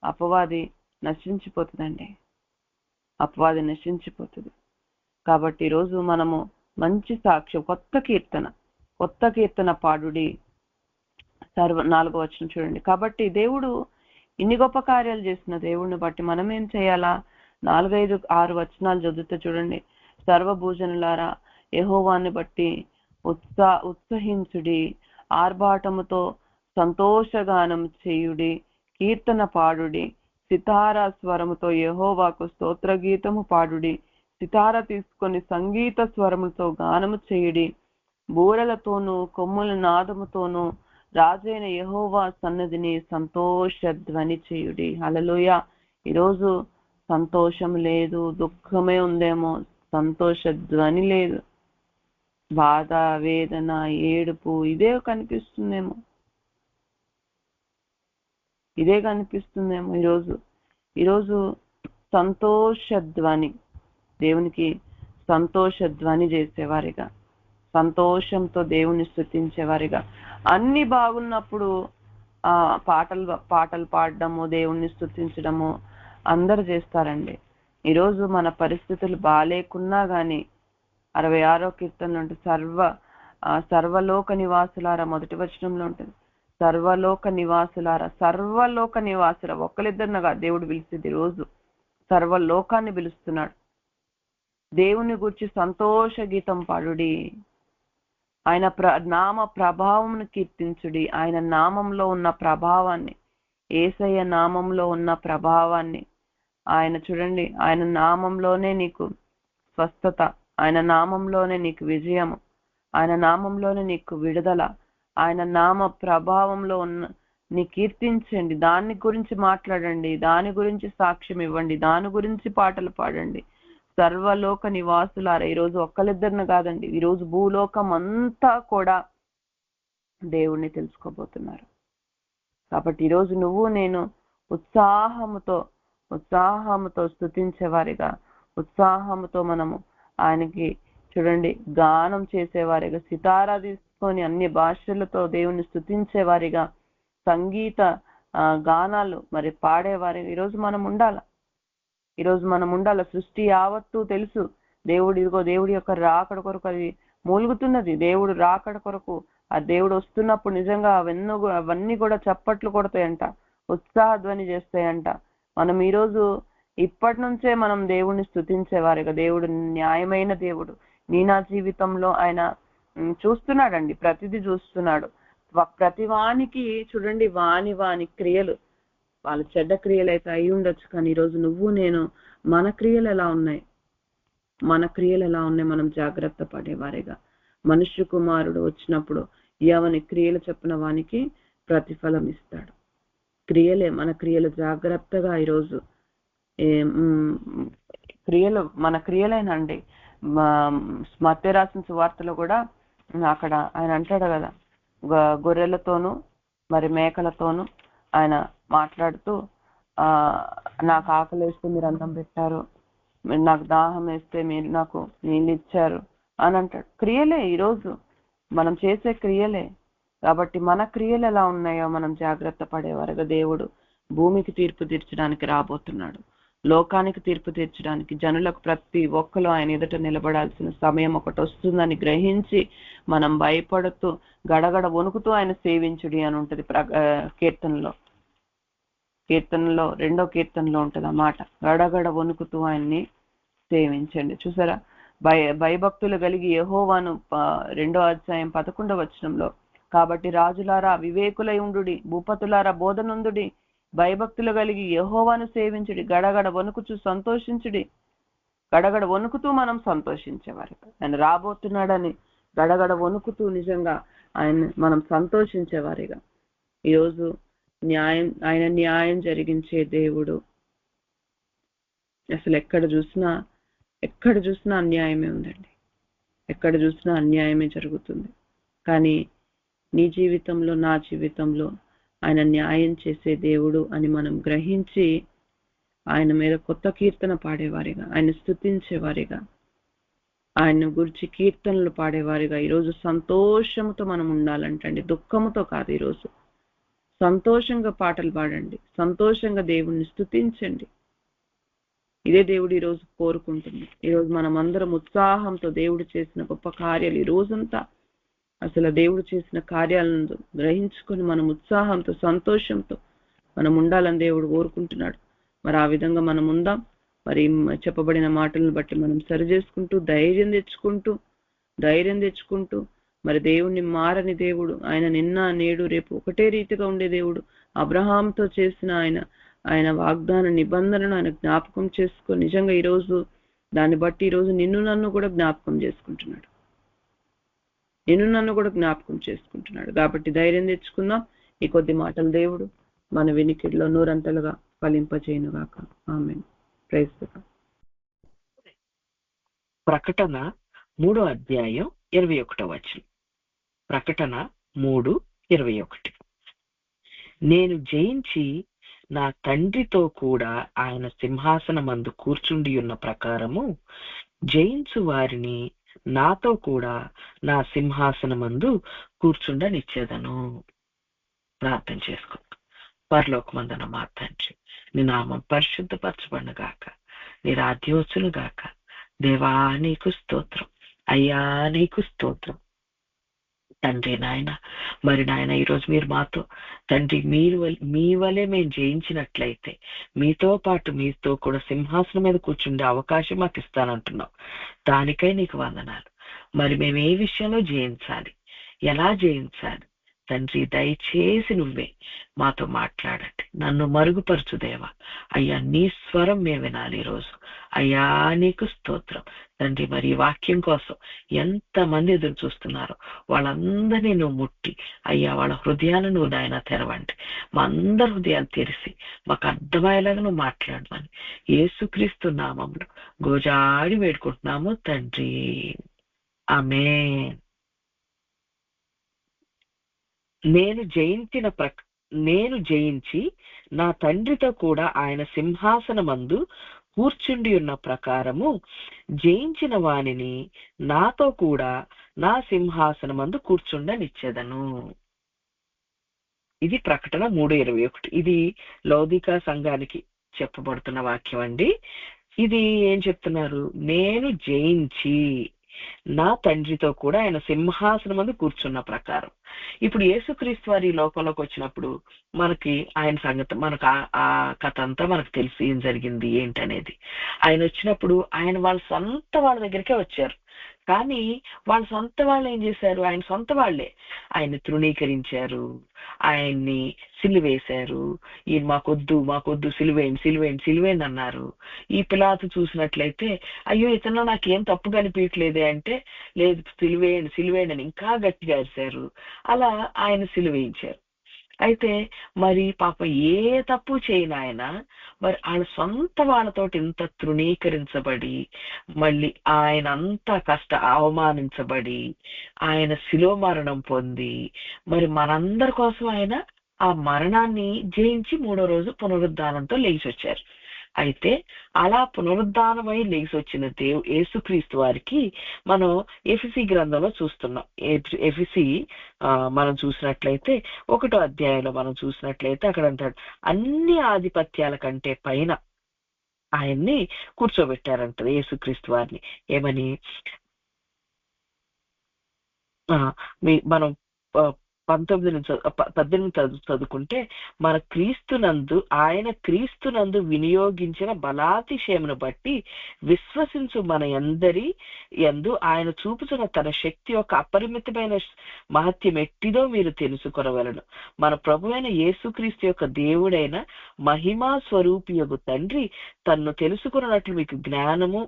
అపవాది నశించిపోతుందండి, అపవాది నశించిపోతుంది. కాబట్టి ఈరోజు మనము మంచి సాక్ష్యం, కొత్త కీర్తన పాడుడి. 4వ వచనం చూడండి. కాబట్టి దేవుడు ఇన్ని గొప్ప కార్యాలు చేసిన దేవుడిని బట్టి మనం ఏం చేయాలా? 4, 5, 6 వచనాలు చదివితే చూడండి. సర్వభూజనులారా యెహోవాని బట్టి ఉత్సహించుడి, ఆర్భాటముతో సంతోషగానం చేయుడి, కీర్తన పాడుడి, సితారా స్వరముతో యెహోవాకు స్తోత్ర గీతము పాడుడి, సితారా తీసుకొని సంగీత స్వరముతో గానము చేయుడి, బూరలతోనూ కొమ్ముల నాదముతోనూ రాజైన యెహోవా సన్నిధిని సంతోష ధ్వని చేయుడి. హల్లెలూయా. ఈరోజు సంతోషం లేదు, దుఃఖమే ఉందేమో, సంతోష ధ్వని లేదు, బాధ, వేదన, ఏడుపు ఇదే కనిపిస్తుందేమో. ఈరోజు సంతోష ధ్వని, దేవునికి సంతోష ధ్వని చేసేవారిగా, సంతోషంతో దేవుని స్తుతించేవారిగా, అన్ని బాగున్నప్పుడు పాటలు పాడడము, దేవుణ్ణి స్తుతించడము అందరు చేస్తారండి. ఈరోజు మన పరిస్థితులు బాలేకున్నా గాని 66వ కీర్తనలో ఉంటుంది, సర్వలోక నివాసులారా, మొదటి వచనంలో ఉంటుంది. సర్వలోక నివాసులారా ఒక్కరిద్దరునగా దేవుడు పిలిచేది. రోజు సర్వలోకాన్ని పిలుస్తున్నాడు. దేవుని గురించి సంతోష గీతం పాడుడి, ఆయన నామ ప్రభావంను కీర్తించుడి. ఆయన నామంలో ఉన్న ప్రభావాన్ని, యేసయ్య నామంలో ఉన్న ప్రభావాన్ని, ఆయన చూడండి, ఆయన నామంలోనే నీకు స్వస్థత, ఆయన నామంలోనే నీకు విజయము, ఆయన నామంలోనే నీకు విడుదల, ఆయన నామ ప్రభావంలో ఉన్న నీ కీర్తించండి, దాని గురించి మాట్లాడండి, దాని గురించి సాక్ష్యం ఇవ్వండి, దాని గురించి పాటలు పాడండి. సర్వలోక నివాసులారా, ఈరోజు ఒక్కరిద్దరిని కాదండి, ఈరోజు భూలోకం అంతా కూడా దేవుణ్ణి తెలుసుకోబోతున్నారు. కాబట్టి ఈరోజు నువ్వు నేను ఉత్సాహముతో స్తుతించేవారిగా, ఉత్సాహముతో మనము ఆయనకి చూడండి గానం చేసేవారిగా, సితారా తీసుకొని అన్ని భాషలతో దేవుణ్ణి స్తుతించేవారిగా, సంగీత గానాలు మరి పాడేవారిగా ఈరోజు మనం ఉండాల. సృష్టి యావత్తు తెలుసు దేవుడి యొక్క రాకడ కొరకు అది మూలుగుతున్నది. దేవుడు రాకడ కొరకు ఆ దేవుడు వస్తున్నప్పుడు నిజంగా అవన్నీ కూడా చప్పట్లు కొడతాయంట, ఉత్సాహ ధ్వని చేస్తాయంట. మనం ఈరోజు ఇప్పటి నుంచే మనం దేవుణ్ణి స్తుతించేవారుగా, దేవుడు న్యాయమైన దేవుడు. నా జీవితంలో ఆయన చూస్తున్నాడండి, ప్రతిదీ చూస్తున్నాడు. ప్రతి వానికి చూడండి, వాని క్రియలు, వాళ్ళ చెడ్డ క్రియలు అయితే అయి ఉండొచ్చు, కానీ ఈరోజు నువ్వు నేను మన క్రియలు ఎలా ఉన్నాయి మనం జాగ్రత్త పడేవారిగా. మనుష్య కుమారుడు వచ్చినప్పుడు ఎవని క్రియలు చెప్పిన వానికి ప్రతిఫలం ఇస్తాడు. మన క్రియలు జాగ్రత్తగా ఈరోజు మన క్రియలేనండి. మత్తయి రాసిన సువార్తలో కూడా అక్కడ ఆయన అంటాడు కదా, గొర్రెలతోనూ మరి మేకలతోనూ ఆయన మాట్లాడుతూ నాకు ఆకలి వేస్తే మీరు అన్నం పెట్టారు, నాకు దాహం వేస్తే మీరు నాకు నీళ్ళు ఇచ్చారు అని అంటాడు. క్రియలే ఈరోజు మనం చేసే క్రియలే. కాబట్టి మన క్రియలు ఎలా ఉన్నాయో మనం జాగ్రత్త పడేవారుగా. దేవుడు భూమికి తీర్పు తీర్చడానికి రాబోతున్నాడు, లోకానికి తీర్పు తీర్చడానికి, జనులకు ప్రతి ఒక్కరు ఆయన ఎదుట నిలబడాల్సిన సమయం ఒకటి వస్తుందని గ్రహించి మనం భయపడుతూ గడగడ వణుకుతూ ఆయన సేవించుడి అని ఉంటది కీర్తనలో 2వ కీర్తనలో ఉంటది ఆ మాట, గడగడ వణుకుతూ ఆయన్ని సేవించండి. చూసారా, భయభక్తులు కలిగి యెహోవాను 2వ అధ్యాయం 11వ వచనంలో కాబట్టి రాజులారా వివేకులై ఉండుడి, భూపతులారా బోధనుందుడి, భయభక్తులు కలిగి యెహోవాను సేవించుడి, గడగడ వణుకుచూ సంతోషించుడి. గడగడ వణుకుతూ మనం సంతోషించేవారు. ఆయన రాబోతున్నాడని గడగడ వణుకుతూ నిజంగా మనం సంతోషించేవారిగా. ఈరోజు ఆయన న్యాయం జరిగించే దేవుడు. అసలు ఎక్కడ చూసినా అన్యాయమే ఉందండి. ఎక్కడ చూసినా అన్యాయమే జరుగుతుంది. కానీ నీ జీవితంలో, నా జీవితంలో ఆయన న్యాయం చేసే దేవుడు అని మనం గ్రహించి ఆయన మీద కొత్త కీర్తన పాడేవారిగా, ఆయన స్తుతించేవారిగా, ఆయన గురించి కీర్తనలు పాడేవారిగా ఈరోజు సంతోషంతో మనం ఉండాలంటండి. దుఃఖముతో కాదు. ఈరోజు సంతోషంగా పాటలు పాడండి, సంతోషంగా దేవుణ్ణి స్తుతించండి. ఇదే దేవుడు ఈరోజు కోరుకుంటుంది. ఈరోజు మనం అందరం ఉత్సాహంతో దేవుడు చేసిన గొప్ప కార్యాలు, ఈ రోజంతా అసలు దేవుడు చేసిన కార్యాలను గ్రహించుకొని మనం ఉత్సాహంతో, సంతోషంతో మనం ఉండాలని దేవుడు కోరుకుంటున్నాడు. మరి ఆ విధంగా మనం ఉందాం. మరి చెప్పబడిన మాటలను బట్టి మనం సరి చేసుకుంటూ ధైర్యం తెచ్చుకుంటూ మరి దేవుణ్ణి మారని దేవుడు, ఆయన నిన్న నేడు రేపు ఒకటే రీతిగా ఉండే దేవుడు. అబ్రహాంతో చేసిన ఆయన వాగ్దాన నిబంధనను ఆయన జ్ఞాపకం చేసుకొని నిజంగా ఈరోజు దాన్ని బట్టి ఈరోజు నిన్ను నన్ను కూడా జ్ఞాపకం చేసుకుంటున్నాడు. కాబట్టి ధైర్యం తెచ్చుకుందాం. ఈ కొద్ది మాటలు దేవుడు మన వినికిడిలో నూరంతలుగా ఫలింపజేయునుగాక. ఆమేన్. Praise the Lord. ప్రకటన 3వ అధ్యాయం 21వ వచనం. ప్రకటన 3:21. నేను జయించి నా తండ్రితో కూడా ఆయన సింహాసనమందు కూర్చుండి ఉన్న ప్రకారము జయించు వారిని నాతో కూడా నా సింహాసనమందు కూర్చుండనిచ్చేదను. ప్రార్థన చేసుకో. పరలోకమందున్న మా తండ్రి, నీ నామం పరిశుద్ధపరచబడును గాక, నీ రాజ్యం వచ్చును గాక. దేవా నీకు స్తోత్రం, అయ్యా నీకు స్తోత్రం తండ్రి. నాయన మరి నాయన ఈరోజు మీరు మాతో తండ్రి మీ వలె మేము జయించినట్లయితే మీతో కూడా సింహాసనం మీద కూర్చుండే అవకాశం మాకు ఇస్తానంటున్నావు. దానికై నీకు వందనాలు. మరి మేము ఏ విషయంలో జయించాలి, ఎలా జయించాలి తండ్రి, దయచేసి నువ్వే మాతో మాట్లాడండి. నన్ను మరుగుపరచు దేవా. అయ్యా నీ స్వరం మేము వినాలి ఈరోజు. అయ్యా నీకు స్తోత్రం తండ్రి. మరి ఈ వాక్యం కోసం ఎంతమంది ఎదురు చూస్తున్నారో వాళ్ళందరినీ నువ్వు ముట్టి అయ్యా వాళ్ళ హృదయాలను నువ్వు నాయన తెరవండి. మా అందరి హృదయాలు తెరిచి మాకు అర్థమయ్యేలాగా నువ్వు మాట్లాడమని యేసుక్రీస్తు నామంలో గోజాడి వేడుకుంటున్నాము తండ్రి. ఆమేన్. నేను జయించి నా తండ్రితో కూడా ఆయన సింహాసనమందు కూర్చుండి ఉన్న ప్రకారము జయించిన వానిని నాతో కూడా నా సింహాసనమందు కూర్చుండనిచ్చేదను. ఇది ప్రకటన 3:21. ఇది లౌదికా సంఘానికి చెప్పబడుతున్న వాక్యం అండి. ఇది ఏం చెప్తున్నారు? నేను జయించి నా తండ్రితో కూడా ఆయన సింహాసనం మందు కూర్చున్న ప్రకారం. ఇప్పుడు యేసుక్రీస్తు వారి లోకంలోకి వచ్చినప్పుడు మనకి ఆయన సంగతి, మనకు ఆ కథ అంతా మనకు తెలిసి ఏం జరిగింది ఏంటనేది. ఆయన వచ్చినప్పుడు ఆయన వాళ్ళ దగ్గరికే వచ్చారు. కానీ వాళ్ళ సొంత వాళ్ళు ఏం చేశారు? ఆయన సొంత వాళ్లే ఆయన్ని తృణీకరించారు, ఆయన్ని సిలువేశారు. ఈయన మాకొద్దు సిలువేయండి అన్నారు. ఈ పిలాతు చూసినట్లయితే అయ్యో ఇతను నాకేం తప్పు కనిపించట్లేదే అంటే, లేదు సిలువేయండి అని ఇంకా గట్టిగా అరిశారు. అలా ఆయన సిలువేయించారు. అయితే మరి పాప ఏ తప్పు చేయని ఆయన మరి వాళ్ళ సొంత వాళ్ళతోటి ఇంత తృణీకరించబడి మళ్ళీ ఆయన అంత అవమానించబడి ఆయన శిలువ మరణం పొంది మరి మనందరి కోసం ఆయన ఆ మరణాన్ని జయించి 3వ రోజు పునరుద్ధానంతో లేచి వచ్చారు. అయితే అలా పునరుద్ధానమై లేచి వచ్చిన యేసుక్రీస్తు వారికి మనం ఎఫెసీ గ్రంథంలో చూస్తున్నాం. ఎఫెసీ మనం చూసినట్లయితే 1వ అధ్యాయంలో మనం చూసినట్లయితే అక్కడ అంటాడు, అన్ని ఆధిపత్యాల కంటే పైన ఆయన్ని కూర్చోబెట్టారంటారు యేసుక్రీస్తు వారిని. ఏమని మనం 18 చదువుకుంటే, మన ఆయన క్రీస్తునందు వినియోగించిన బలాతిశయమును బట్టి విశ్వసించు మన అందరి యందు ఆయన చూపుతున్న తన శక్తి యొక్క అపరిమితమైన మహత్యం ఎట్టిదో మీరు తెలుసుకొనవలెను. మన ప్రభువైన యేసుక్రీస్తు యొక్క దేవుడైన మహిమా స్వరూపియగు తండ్రి తన్ను తెలుసుకున్నట్లు మీకు జ్ఞానము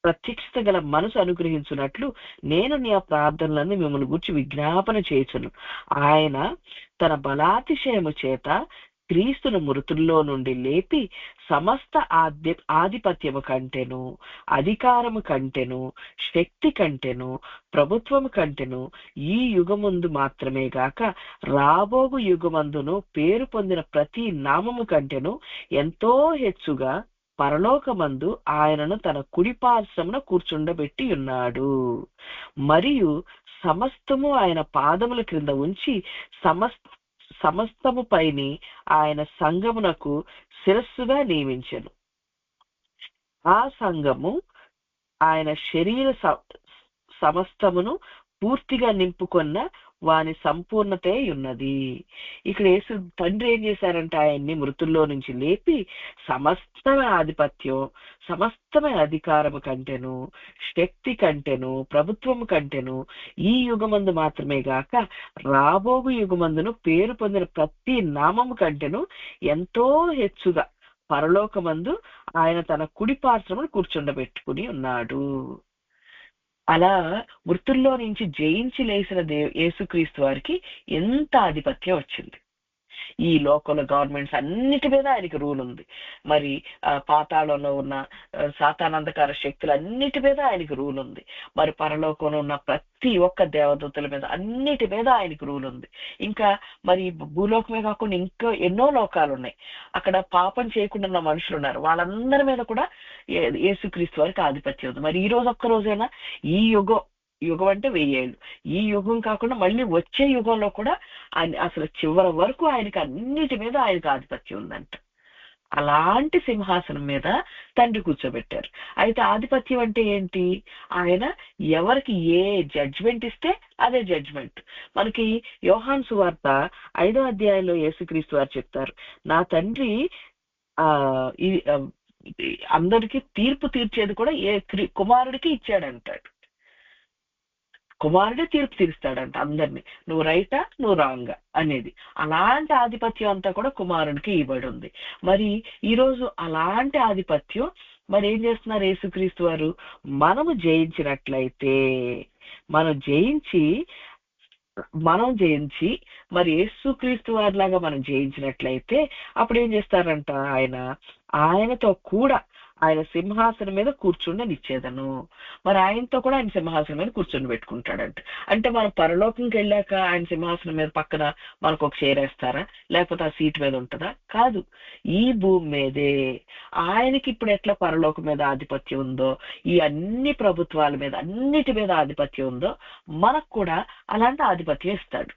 ప్రత్యక్షత గల మనసు అనుగ్రహించున్నట్లు నేను నీ ఆ ప్రార్థనలను మిమ్మల్ని గురించి విజ్ఞాపన చేయుచును. ఆయన తన బలాతిశయము చేత క్రీస్తును మృతుల్లో నుండి లేపి సమస్త ఆధిపత్యము కంటెను, అధికారము కంటెను, శక్తి కంటెను, ప్రభుత్వము కంటెను ఈ యుగమందు మాత్రమే గాక రాబోగు యుగమందును పేరు పొందిన ప్రతి నామము కంటెను ఎంతో హెచ్చుగా పరలోకమందు ఆయనను తన కుడి పార్శ్వమున కూర్చుండబెట్టి ఉన్నాడు. మరియు సమస్తము ఆయన పాదముల క్రింద ఉంచి సమస్తము పైని ఆయన సంఘమునకు శిరస్సుగా నియమించెను. ఆ సంఘము ఆయన శరీర సమస్తమును పూర్తిగా నింపుకొన్న వాని సంపూర్ణతే ఉన్నది. ఇక్కడ యేసు తండ్రి ఏం చేశారంటే ఆయన్ని మృతుల్లో నుంచి లేపి సమస్తమైన ఆధిపత్యం, సమస్తమైన అధికారము కంటెను, శక్తి కంటెను, ప్రభుత్వము కంటెను ఈ యుగమందు మాత్రమే గాక రాబోగు యుగమందును పేరు పొందిన ప్రతి నామము కంటెను ఎంతో హెచ్చుగా పరలోకమందు ఆయన తన కుడి పార్శ్వమును కూర్చుండబెట్టుకుని ఉన్నాడు. అలా మృతుల్లో నుంచి జయించి లేచిన యేసుక్రీస్తు వారికి ఎంత ఆధిపత్యం వచ్చింది. ఈ లోకల్ గవర్నమెంట్స్ అన్నిటి మీద ఆయనకి రూల్ ఉంది. మరి పాతాళంలో ఉన్న సాతానందకార శక్తులు అన్నిటి మీద ఆయనకి రూల్ ఉంది. మరి పరలోకంలో ఉన్న ప్రతి ఒక్క దేవదూతల మీద అన్నిటి మీద ఆయనకి రూల్ ఉంది. ఇంకా మరి భూలోకమే కాకుండా ఇంకా ఎన్నో లోకాలు ఉన్నాయి. అక్కడ పాపం చేయకుండా ఉన్న మనుషులు ఉన్నారు. వాళ్ళందరి మీద కూడా యేసుక్రీస్తు వారికి ఆధిపత్యం ఉంది. మరి ఈ రోజు ఒక్క రోజైనా ఈ యుగం అంటే 1000 ఏళ్ళు, ఈ యుగం కాకుండా మళ్ళీ వచ్చే యుగంలో కూడా ఆయన అసలు చివరి వరకు అన్నిటి మీద ఆయనకు ఆధిపత్యం ఉందంట. అలాంటి సింహాసనం మీద తండ్రి కూర్చోబెట్టారు. అయితే ఆధిపత్యం అంటే ఏంటి? ఆయన ఎవరికి ఏ జడ్జ్మెంట్ ఇస్తే అదే జడ్జ్మెంట్. మనకి యోహాను సువార్త 5వ అధ్యాయంలో యేసుక్రీస్తు వారు చెప్తారు, నా తండ్రి అందరికి తీర్పు తీర్చేది కూడా కుమారుడికి ఇచ్చాడంటాడు. కుమారుడే తీర్పు తీరుస్తాడంట అందరినీ, నువ్వు రైటా నువ్వు రాంగా అనేది. అలాంటి ఆధిపత్యం అంతా కూడా కుమారునికి ఇవ్వబడి ఉంది. మరి ఈరోజు అలాంటి ఆధిపత్యం మరి ఏం చేస్తున్నారు యేసుక్రీస్తు వారు? మనము జయించినట్లయితే, మనం జయించి మరి యేసుక్రీస్తు వారిలాగా మనం జయించినట్లయితే అప్పుడు ఏం చేస్తారంట? ఆయనతో కూడా ఆయన సింహాసనం మీద కూర్చుండనిచ్చేదను. మరి ఆయనతో కూడా ఆయన సింహాసనం మీద కూర్చొని పెట్టుకుంటాడంట. అంటే మనం పరలోకంకి వెళ్ళాక ఆయన సింహాసనం మీద పక్కన మనకు ఒక చేరేస్తారా? లేకపోతే ఆ సీట్ మీద ఉంటుందా? కాదు, ఈ భూమి మీదే ఆయనకి ఇప్పుడు ఎట్లా పరలోకం మీద ఆధిపత్యం ఉందో, ఈ అన్ని ప్రభుత్వాల మీద అన్నిటి మీద ఆధిపత్యం ఉందో, మనకు కూడా అలాంటి ఆధిపత్యం ఇస్తాడు.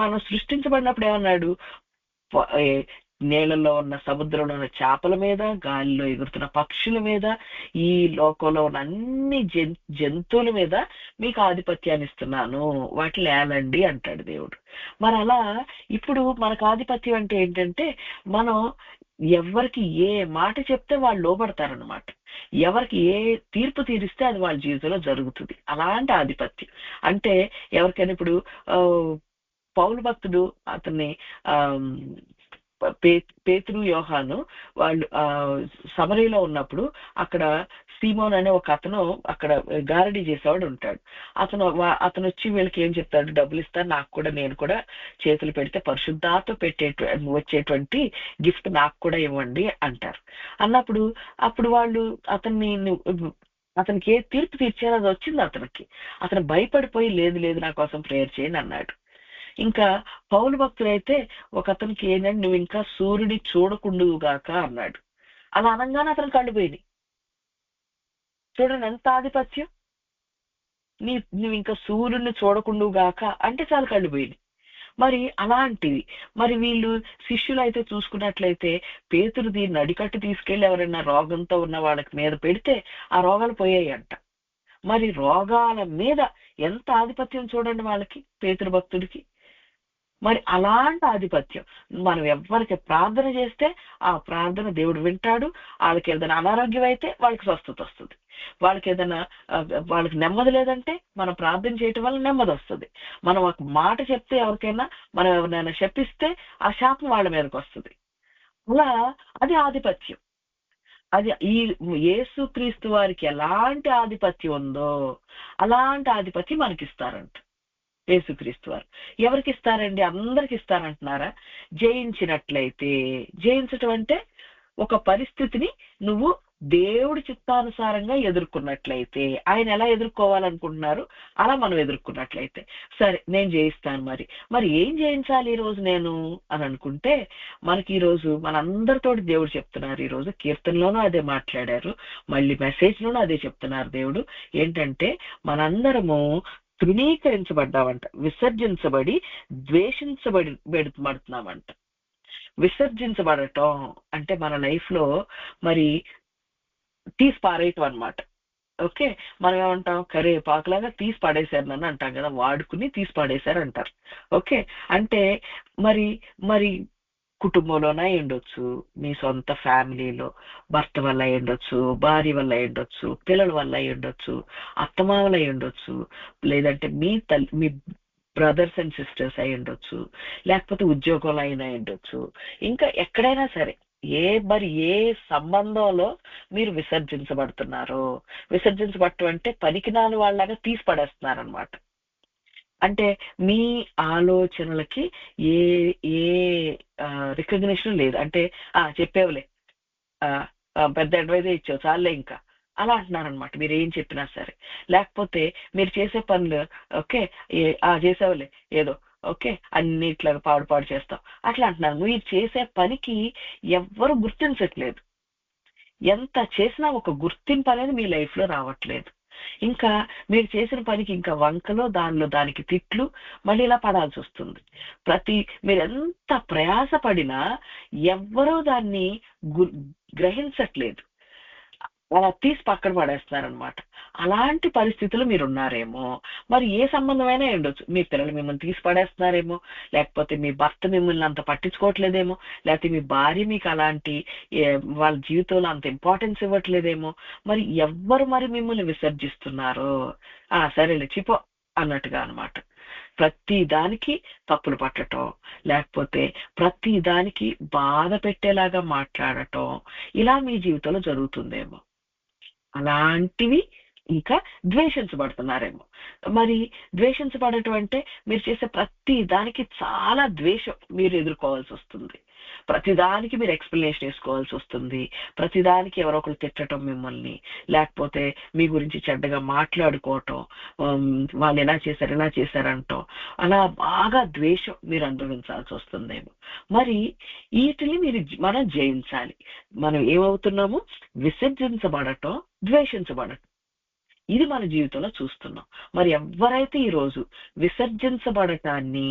మనం సృష్టించబడినప్పుడు ఏమన్నాడు? నీళ్ళలో ఉన్న, సముద్రంలో ఉన్న చేపల మీద, గాలిలో ఎగురుతున్న పక్షుల మీద, ఈ లోకంలో ఉన్న అన్ని జంతువుల మీద మీకు ఆధిపత్యాన్ని ఇస్తున్నాను, వాటిని ఏలండి అంటాడు దేవుడు. మరి అలా ఇప్పుడు మనకు ఆధిపత్యం అంటే ఏంటంటే, మనం ఎవరికి ఏ మాట చెప్తే వాళ్ళు లోబడతారనమాట. ఎవరికి ఏ తీర్పు తీరిస్తే అది వాళ్ళ జీవితంలో జరుగుతుంది. అలాంటి ఆధిపత్యం. అంటే ఎవరికైనా ఇప్పుడు పౌలు భక్తుడు, అతన్ని పేతురు, యోహాను వాళ్ళు సమరీలో ఉన్నప్పుడు అక్కడ సీమోన్ అనే ఒక అతను అక్కడ గారడీ చేసేవాడు ఉంటాడు. అతను వచ్చి వీళ్ళకి ఏం చెప్తాడు? డబ్బులు ఇస్తాను, నేను కూడా చేతులు పెడితే పరిశుద్ధాత్మ వచ్చేటువంటి గిఫ్ట్ నాకు కూడా ఇవ్వండి అంటారు. అప్పుడు వాళ్ళు అతనికి ఏ తీర్పు తీర్చారో అది వచ్చింది అతనికి. అతను భయపడిపోయి లేదు నా కోసం ప్రేయర్ చేయండి అన్నాడు. ఇంకా పౌలు భక్తుడైతే ఒక అతనికి ఏంటంటే, నువ్వు ఇంకా సూర్యుని చూడకుండుగాక అన్నాడు. అలా అనగానే అతను కళ్ళు పోయినాయి. చూడండి ఎంత ఆధిపత్యం! నువ్వు ఇంకా సూర్యుని చూడకుండుగాక అంటే చాలా కళ్ళు పోయినాయి. మరి అలాంటివి మరి వీళ్ళు శిష్యులు అయితే చూసుకున్నట్లయితే, పేతురు దీన్ని నడికట్టు తీసుకెళ్లి ఎవరైనా రోగంతో ఉన్న వాళ్ళకి మీద పెడితే ఆ రోగాలు పోయాయి అంట. మరి రోగాల మీద ఎంత ఆధిపత్యం చూడండి వాళ్ళకి, పేతురు భక్తుడికి. మరి అలాంటి ఆధిపత్యం మనం ఎవరికి ప్రార్థన చేస్తే ఆ ప్రార్థన దేవుడు వింటాడు. వాళ్ళకి ఏదైనా అనారోగ్యం అయితే వాళ్ళకి స్వస్థత వస్తుంది. వాళ్ళకి ఏదైనా వాళ్ళకి నెమ్మది లేదంటే మనం ప్రార్థన చేయటం వల్ల నెమ్మది వస్తుంది. మనం ఒక మాట చెప్తే ఎవరికైనా, మనం ఎవరినైనా శపిస్తే ఆ శాపం వాళ్ళ మీదకి వస్తుంది. అలా అది ఆధిపత్యం. అది ఈ యేసుక్రీస్తు వారికి ఎలాంటి ఆధిపత్యం ఉందో అలాంటి ఆధిపత్యం మనకి ఇస్తారంట యేసుక్రీస్తు వారు. ఎవరికి ఇస్తారండి? అందరికి ఇస్తారంటున్నారా? జయించినట్లయితే. జయించటం అంటే ఒక పరిస్థితిని నువ్వు దేవుడి చిత్తానుసారంగా ఎదుర్కొన్నట్లయితే, ఆయన ఎలా ఎదుర్కోవాలనుకుంటున్నారు అలా మనం ఎదుర్కొన్నట్లయితే, సరే నేను జయిస్తాను. మరి ఏం జయించాలి ఈ రోజు నేను అని అనుకుంటే, మనకి ఈ రోజు మనందరితోటి దేవుడు చెప్తున్నారు. ఈ రోజు కీర్తనలోనూ అదే మాట్లాడారు, మళ్ళీ మెసేజ్ లోనూ అదే చెప్తున్నారు దేవుడు. ఏంటంటే మనందరము తృణీకరించబడ్డామంట, విసర్జించబడి ద్వేషించబడుతున్నామంట. విసర్జించబడటం అంటే మన లైఫ్ లో మరి తీసి పారేయటం అనమాట. ఓకే, మనం ఏమంటాం? కరేపాకులాగా తీసి పడేశారు నన్ను అంటాం కదా, వాడుకుని తీసి పడేశారు అంటారు. ఓకే, అంటే మరి మరి కుటుంబంలోన ఉండొచ్చు, మీ సొంత ఫ్యామిలీలో భర్త వల్ల ఉండొచ్చు, భార్య వల్ల ఉండొచ్చు, పిల్లల వల్ల ఉండొచ్చు, అత్తమామలు అయి ఉండొచ్చు, లేదంటే మీ బ్రదర్స్ అండ్ సిస్టర్స్ అయి ఉండొచ్చు, లేకపోతే ఉద్యోగంలో అయినా ఉండొచ్చు, ఇంకా ఎక్కడైనా సరే ఏ సంబంధంలో మీరు విసర్జించబడుతున్నారో. విసర్జించబడటం అంటే పనికిరాని వాళ్ళగా తీసి పడేస్తున్నారు అనమాట. అంటే మీ ఆలోచనలకి ఏ ఏ రికగ్నిషన్ లేదు. అంటే చెప్పేవులే, పెద్ద అడ్వైజ్ ఇచ్చావు చాలే ఇంకా అలా అంటున్నారనమాట మీరు ఏం చెప్పినా సరే. లేకపోతే మీరు చేసే పనులు ఓకే చేసావులే ఏదో ఓకే అన్నిట్లాగా పాడు చేస్తావు అట్లా అంటున్నారు. మీరు చేసే పనికి ఎవ్వరు గుర్తించట్లేదు. ఎంత చేసినా ఒక గుర్తింపు అనేది మీ లైఫ్ లో రావట్లేదు. ఇంకా మీరు చేసిన పనికి ఇంకా వంకలో దానికి తిట్లు మళ్ళీ ఇలా పడాల్సి వస్తుంది. మీరు ఎంత ప్రయాసపడినా ఎవ్వరూ దాన్ని గ్రహించట్లేదు, అలా తీసి పక్కన పడేస్తున్నారనమాట. అలాంటి పరిస్థితులు మీరు ఉన్నారేమో. మరి ఏ సంబంధమైనా ఉండొచ్చు. మీ పిల్లలు మిమ్మల్ని తీసి పడేస్తున్నారేమో, లేకపోతే మీ భర్త మిమ్మల్ని అంత పట్టించుకోవట్లేదేమో, లేకపోతే మీ భార్య మీకు అలాంటి వాళ్ళ జీవితంలో అంత ఇంపార్టెన్స్ ఇవ్వట్లేదేమో. మరి ఎవ్వరు మరి మిమ్మల్ని విసర్జిస్తున్నారో సరేలే చిపో అన్నట్టుగా అనమాట. ప్రతి దానికి తప్పులు పట్టడం, లేకపోతే ప్రతి దానికి బాధ పెట్టేలాగా మాట్లాడటం, ఇలా మీ జీవితంలో జరుగుతుందేమో. అలాంటివి ఇంకా ద్వేషించబడుతున్నారేమో. మరి ద్వేషించబడటం అంటే మీరు చేసే ప్రతి దానికి చాలా ద్వేషం మీరు ఎదుర్కోవాల్సి వస్తుంది. ప్రతిదానికి మీరు ఎక్స్ప్లెనేషన్ వేసుకోవాల్సి వస్తుంది. ప్రతిదానికి ఎవరో ఒకరు తిట్టడం మిమ్మల్ని, లేకపోతే మీ గురించి చెడ్డగా మాట్లాడుకోవటం, వాళ్ళు ఎలా చేశారంటాం, అలా బాగా ద్వేషం మీరు అనుభవించాల్సి వస్తుందేమో. మరి వీటిని మనం జయించాలి. మనం ఏమవుతున్నాము? విసర్జించబడటం, ద్వేషించబడటం. ఇది మన జీవితంలో చూస్తున్నాం. మరి ఎవరైతే ఈరోజు విసర్జించబడటాన్ని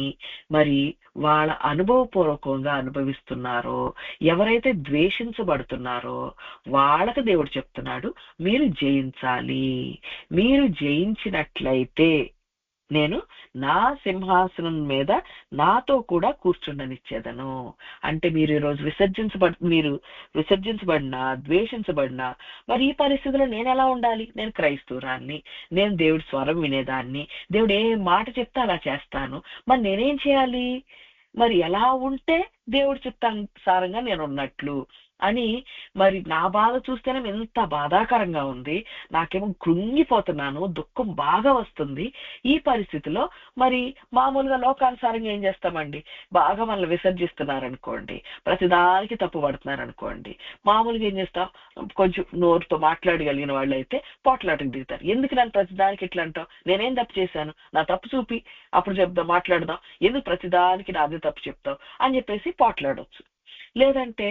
మరి వాళ్ళ అనుభవపూర్వకంగా అనుభవిస్తున్నారో, ఎవరైతే ద్వేషించబడుతున్నారో వాళ్ళకి దేవుడు చెప్తున్నాడు మీరు జయించాలి. మీరు జయించినట్లయితే నేను నా సింహాసనం మీద నాతో కూడా కూర్చుండనిచ్చేదను. అంటే మీరు ఈరోజు విసర్జించబడినా ద్వేషించబడినా మరి ఈ పరిస్థితిలో నేను ఎలా ఉండాలి? నేను క్రైస్తవురాన్ని, నేను దేవుడి స్వరం వినేదాన్ని, దేవుడు ఏ మాట చెప్తే అలా చేస్తాను. మరి నేనేం చేయాలి? మరి ఎలా ఉంటే దేవుడి చిత్తానుసారంగా నేను ఉన్నట్లు అని మరి నా బాధ చూస్తేనే ఎంత బాధాకరంగా ఉంది. నాకేమో కృంగిపోతున్నాను, దుఃఖం బాగా వస్తుంది. ఈ పరిస్థితిలో మరి మామూలుగా లోకానుసారంగా ఏం చేస్తామండి? బాగా మనల్ని విసర్జిస్తున్నారనుకోండి, ప్రతిదానికి తప్పు పడుతున్నారనుకోండి, మామూలుగా ఏం చేస్తాం? కొంచెం నోరుతో మాట్లాడగలిగిన వాళ్ళు అయితే పోట్లాటకు దిగుతారు. ఎందుకు నన్ను ప్రతిదానికి ఇట్లా అంటావు? నేనేం తప్పు చేశాను? నా తప్పు చూపి అప్పుడు చెప్దాం, మాట్లాడదాం. ఎందుకు ప్రతిదానికి నాదే తప్పు చెప్తావు అని చెప్పేసి పోట్లాడొచ్చు. లేదంటే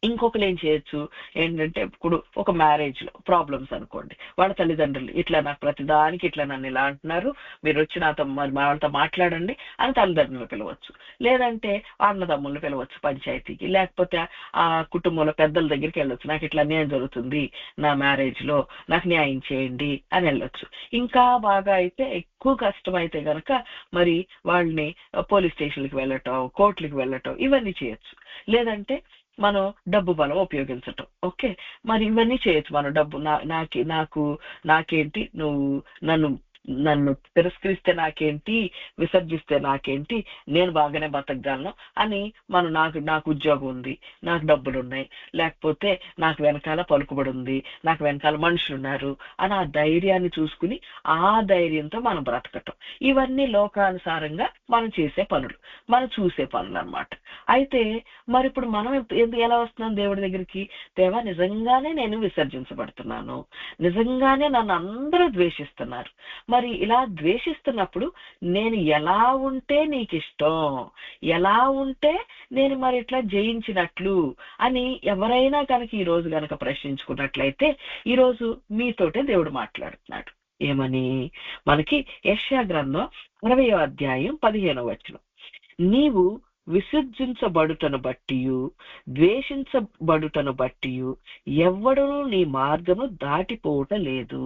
ఇంకొకరు ఏం చేయొచ్చు ఏంటంటే, ఇప్పుడు ఒక మ్యారేజ్ లో ప్రాబ్లమ్స్ అనుకోండి, వాళ్ళ తల్లిదండ్రులు ఇట్లా నాకు ప్రతిదానికి ఇట్లా నన్ను ఇలా అంటున్నారు, మీరు వచ్చి నాతో మరి వాళ్ళతో మాట్లాడండి అని తల్లిదండ్రులు పిలవచ్చు. లేదంటే అన్నదమ్ములను పిలవచ్చు పంచాయతీకి, లేకపోతే ఆ కుటుంబంలో పెద్దల దగ్గరికి వెళ్ళొచ్చు, నాకు ఇట్లా అన్యాయం జరుగుతుంది నా మ్యారేజ్ లో, నాకు న్యాయం చేయండి అని వెళ్ళొచ్చు. ఇంకా బాగా అయితే ఎక్కువ కష్టం అయితే గనక మరి వాళ్ళని పోలీస్ స్టేషన్లకు వెళ్ళటం, కోర్టులకు వెళ్ళటం ఇవన్నీ చేయొచ్చు. లేదంటే మనం డబ్బు బలం ఉపయోగించటం. ఓకే, మరి ఇవన్నీ చేయొచ్చు మనం. డబ్బు నాకేంటి, నువ్వు నన్ను నన్ను తిరస్కరిస్తే నాకేంటి, విసర్జిస్తే నాకేంటి, నేను బాగానే బతకగలను అని మనం, నాకు ఉద్యోగం ఉంది, నాకు డబ్బులు ఉన్నాయి, లేకపోతే నాకు వెనకాల పలుకుబడి ఉంది, నాకు వెనకాల మనుషులు ఉన్నారు అని ఆ ధైర్యాన్ని చూసుకుని ఆ ధైర్యంతో మనం బ్రతకటం. ఇవన్నీ లోకానుసారంగా మనం చేసే పనులు, మనం చూసే పనులు అన్నమాట. అయితే మరి ఇప్పుడు మనం ఎలా వస్తున్నాం దేవుడి దగ్గరికి? దేవా, నిజంగానే నేను విసర్జించబడుతున్నాను, నిజంగానే నన్ను అందరూ ద్వేషిస్తున్నారు. మరి ఇలా ద్వేషిస్తున్నప్పుడు నేను ఎలా ఉంటే నీకు ఇష్టం, ఎలా ఉంటే నేను మరి ఇట్లా జయించినట్లు అని ఎవరైనా కనుక ఈ రోజు గనక ప్రశ్నించుకున్నట్లయితే ఈరోజు మీతోటే దేవుడు మాట్లాడుతున్నాడు. ఏమని? మనకి యెషయా గ్రంథం 60వ అధ్యాయం 15వ వచనం, నీవు విసర్జించబడుటను బట్టియు ద్వేషించబడుటను బట్టియు ఎవ్వడునూ నీ మార్గము దాటిపోవట లేదు.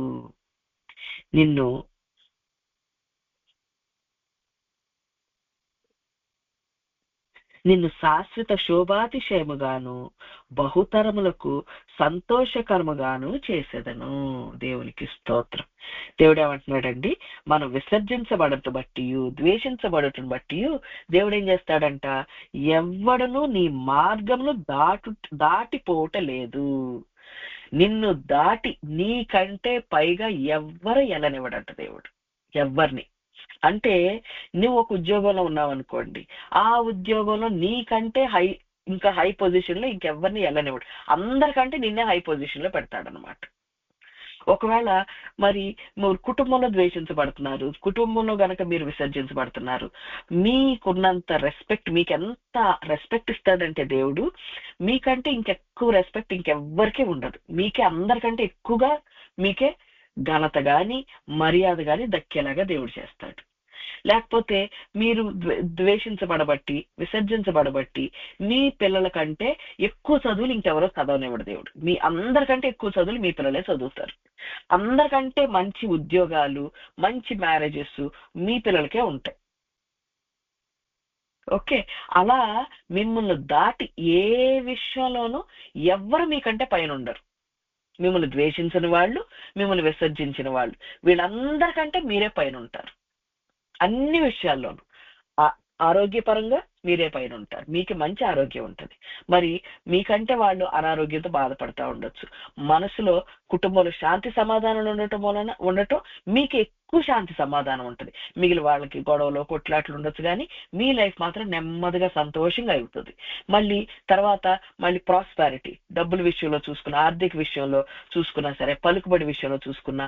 నిన్ను శాశ్వత శోభాతిశయముగాను బహుతరములకు సంతోషకరముగాను చేసేదను. దేవునికి స్తోత్రం. దేవుడు ఏమంటున్నాడండి? మనం విసర్జించబడటం బట్టి, ద్వేషించబడటం బట్టి దేవుడు ఏం చేస్తాడంట? ఎవ్వడును నీ మార్గమును దాటిపోవట లేదు. నిన్ను దాటి నీకంటే పైగా ఎవ్వరు ఎల్లనివ్వడంట దేవుడు, ఎవ్వరిని. అంటే నువ్వు ఒక ఉద్యోగంలో ఉన్నావు అనుకోండి, ఆ ఉద్యోగంలో నీకంటే ఇంకా హై పొజిషన్ లో ఇంకెవరిని వెళ్ళనివ్వడు, అందరికంటే నిన్నే హై పొజిషన్ లో పెడతాడనమాట. ఒకవేళ మరి మీరు కుటుంబంలో ద్వేషించబడుతున్నారు, కుటుంబంలో గనక మీరు విసర్జించబడుతున్నారు, మీకున్నంత రెస్పెక్ట్, మీకు ఎంత రెస్పెక్ట్ ఇస్తాడంటే దేవుడు, మీకంటే ఇంకెక్కువ రెస్పెక్ట్ ఇంకెవ్వరికీ ఉండదు. మీకే అందరికంటే ఎక్కువగా మీకే ఘనత గాని మర్యాద గాని దక్కేలాగా దేవుడు చేస్తాడు. లేకపోతే మీరు ద్వేషించబడబట్టి, విసర్జించబడబట్టి మీ పిల్లల కంటే ఎక్కువ చదువులు ఇంకెవరో చదవనివ్వడు దేవుడు. మీ అందరికంటే ఎక్కువ చదువులు మీ పిల్లలే చదువుతారు. అందరికంటే మంచి ఉద్యోగాలు, మంచి మ్యారేజెస్ మీ పిల్లలకే ఉంటాయి. ఓకే, అలా మిమ్మల్ని దాటి ఏ విషయంలోనూ ఎవ్వరు మీకంటే పైన ఉండరు. మిమ్మల్ని ద్వేషించిన వాళ్ళు, మిమ్మల్ని విసర్జించిన వాళ్ళు, వీళ్ళందరికంటే మీరే పైన ఉంటారు అన్ని విషయాల్లోనూ. ఆరోగ్యపరంగా మీరే పైన ఉంటారు, మీకు మంచి ఆరోగ్యం ఉంటుంది. మరి మీకంటే వాళ్ళు అనారోగ్యంతో బాధపడతా ఉండొచ్చు. మనసులో, కుటుంబంలో శాంతి సమాధానాలు ఉండటం మీకు ఎక్కువ శాంతి సమాధానం ఉంటుంది. మిగిలిన వాళ్ళకి గొడవలు, కొట్లాట్లు ఉండొచ్చు, కానీ మీ లైఫ్ మాత్రం నెమ్మదిగా సంతోషంగా అవుతుంది. మళ్ళీ ప్రాస్పారిటీ, డబ్బుల విషయంలో చూసుకున్నా, ఆర్థిక విషయంలో చూసుకున్నా సరే, పలుకుబడి విషయంలో చూసుకున్నా,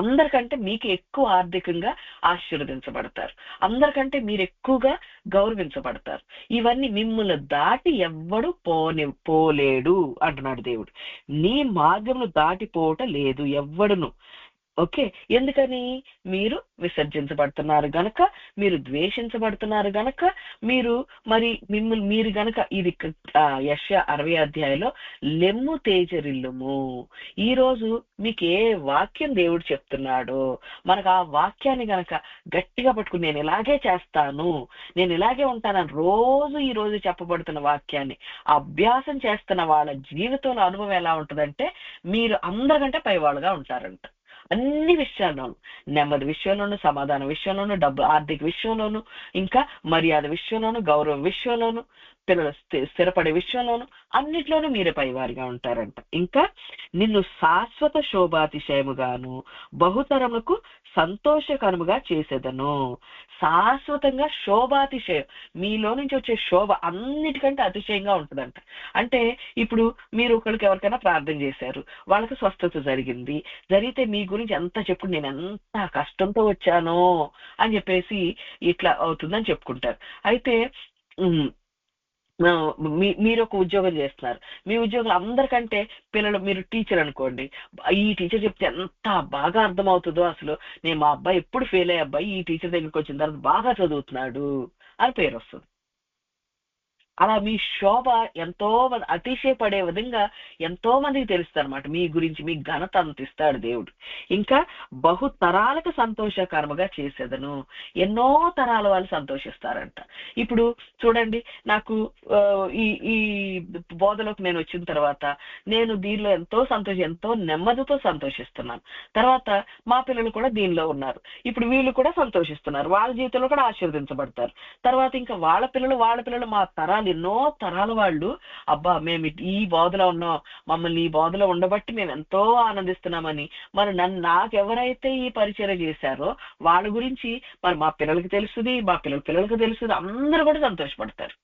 అందరికంటే మీకు ఎక్కువ ఆర్థికంగా ఆశీర్వదించబడతారు, అందరికంటే మీరు ఎక్కువగా గౌరవించబడతారు. ఇవన్నీ మిమ్మల్ని దాటి ఎవ్వడు పోలేడు అంటున్నాడు దేవుడు. నీ మార్గమును దాటిపోవటం లేదు ఎవ్వడును. ఓకే, ఎందుకని? మీరు విసర్జించబడుతున్నారు గనక, మీరు ద్వేషించబడుతున్నారు గనక, మీరు గనక ఇది యెషయా 60వ అధ్యాయంలో లెమ్ము తేజరిల్లుము. ఈ రోజు మీకు ఏ వాక్యం దేవుడు చెప్తున్నాడో మనకు ఆ వాక్యాన్ని గనక గట్టిగా పట్టుకుని, నేను ఇలాగే చేస్తాను, నేను ఇలాగే ఉంటానని రోజు ఈ రోజు చెప్పబడుతున్న వాక్యాన్ని అభ్యాసం చేస్తున్న వాళ్ళ జీవితంలో అనుభవం ఎలా ఉంటుందంటే, మీరు అందరికంటే పైవాళ్ళుగా ఉంటారంట. అన్ని విషయాల్లోనూ, నెమ్మది విషయంలోనూ, సమాధానం విషయంలోనూ, డబ్బు ఆర్థిక విషయంలోనూ, ఇంకా మర్యాద విషయంలోనూ, గౌరవం విషయంలోనూ, పిల్లలు స్థిరపడే విషయంలోనూ, అన్నిట్లోనూ మీరే పైవారిగా ఉంటారంట. ఇంకా నిన్ను శాశ్వత శోభాతిశయముగాను బహుతరములకు సంతోషకరముగా చేసేదను. శాశ్వతంగా శోభాతిశయం, మీలో నుంచి వచ్చే శోభ అన్నిటికంటే అతిశయంగా ఉంటుందంట. అంటే ఇప్పుడు మీరు ఒకరికి ఎవరికైనా ప్రార్థన చేశారు, వాళ్ళకి స్వస్థత జరిగితే మీ గురించి ఎంత చెప్పుకుని, నేను ఎంత కష్టంతో వచ్చానో అని చెప్పేసి ఇట్లా అవుతుందని చెప్పుకుంటారు. అయితే ఆ, మీరు ఒక ఉద్యోగం చేస్తున్నారు. మీ ఉద్యోగులు అందరికంటే పిల్లలు, మీరు టీచర్ అనుకోండి, ఈ టీచర్ చెప్తే ఎంత బాగా అర్థమవుతుందో అసలు, నేను మా అబ్బాయి ఎప్పుడు ఫెయిల్ అయ్యే అబ్బాయి ఈ టీచర్ దగ్గరికి వచ్చిన తర్వాత బాగా చదువుతున్నాడు అని పేరు వస్తుంది. అలా మీ శోభ ఎంతో మంది అతిశయపడే విధంగా ఎంతో మందికి తెలుస్తుంది అనమాట. మీ గురించి మీ ఘనత అంత ఇస్తాడు దేవుడు. ఇంకా బహుతరాలకు సంతోషకరముగా చేసేదను, ఎన్నో తరాల వాళ్ళు సంతోషిస్తారంట. ఇప్పుడు చూడండి, నాకు ఈ ఈ బోధలోకి నేను వచ్చిన తర్వాత నేను దీనిలో ఎంతో నెమ్మదితో సంతోషిస్తున్నాను. తర్వాత మా పిల్లలు కూడా దీనిలో ఉన్నారు, ఇప్పుడు వీళ్ళు కూడా సంతోషిస్తున్నారు, వాళ్ళ జీవితంలో కూడా ఆశీర్వదించబడతారు. తర్వాత ఇంకా వాళ్ళ పిల్లలు మా తరాలు, ఎన్నో తరాల వాళ్ళు, అబ్బా మేము ఈ బోధలో ఉన్నాం, మమ్మల్ని ఈ బోధలో ఉండబట్టి మేము ఎంతో ఆనందిస్తున్నామని, మరి నాకెవరైతే ఈ పరిచయం చేశారో వాళ్ళ గురించి మరి మా పిల్లలకి తెలుస్తుంది, మా పిల్లలకి తెలుస్తుంది, అందరూ కూడా సంతోషపడతారు.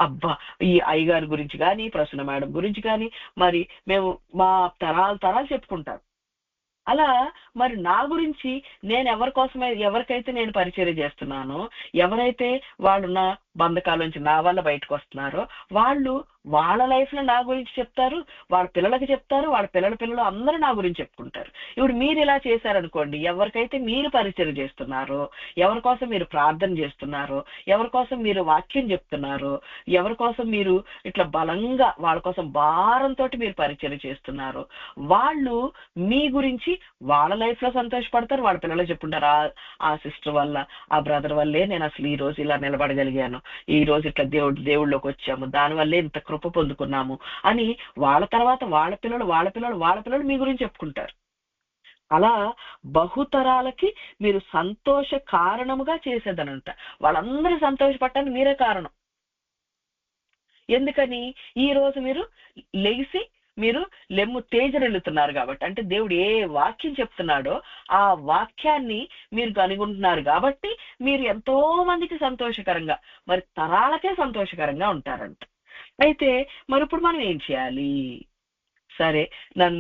అబ్బా, ఈ అయ్యగారి గురించి కానీ, ప్రసన్న మేడం గురించి కానీ మరి మేము మా తరాలు చెప్పుకుంటారు. అలా మరి నా గురించి నేను ఎవరికైతే నేను పరిచయం చేస్తున్నానో, ఎవరైతే వాళ్ళు నా బంధకాల నుంచి నా వల్ల బయటకు వస్తున్నారో, వాళ్ళు వాళ్ళ లైఫ్ లో నా గురించి చెప్తారు, వాళ్ళ పిల్లలకి చెప్తారు, వాళ్ళ పిల్లలు అందరూ నా గురించి చెప్పుకుంటారు. ఇప్పుడు మీరు ఇలా చేశారనుకోండి, ఎవరికైతే మీరు పరిచయం చేస్తున్నారో, ఎవరి కోసం మీరు ప్రార్థన చేస్తున్నారో, ఎవరి కోసం మీరు వాక్యం చెప్తున్నారో, ఎవరి కోసం మీరు ఇట్లా బలంగా వాళ్ళ కోసం భారంతో మీరు పరిచయం చేస్తున్నారో, వాళ్ళు మీ గురించి వాళ్ళ లైఫ్ లో సంతోషపడతారు, వాళ్ళ పిల్లలు చెప్పుకుంటారు, ఆ సిస్టర్ వల్ల, ఆ బ్రదర్ వల్లే నేను అసలు ఈ రోజు ఇలా నిలబడగలిగాను, ఈ రోజు ఇట్లా దేవుళ్ళలోకి వచ్చాము, దానివల్లే ఇంత కృప పొందుకున్నాము అని వాళ్ళ తర్వాత వాళ్ళ పిల్లలు మీ గురించి చెప్పుకుంటారు. అలా బహుతరాలకి మీరు సంతోష కారణముగా చేసేదనంట. వాళ్ళందరూ సంతోషపడటానికి మీరే కారణం. ఎందుకని? ఈ రోజు మీరు లెగిసి మీరు తేజరెళ్తున్నారు కాబట్టి, అంటే దేవుడు ఏ వాక్యం చెప్తున్నాడో ఆ వాక్యాన్ని మీరు కనుగొంటున్నారు కాబట్టి మీరు ఎంతో మందికి సంతోషకరంగా, మరి తరాలకే సంతోషకరంగా ఉంటారంట. అయితే మరి ఇప్పుడు మనం ఏం చేయాలి? సరే,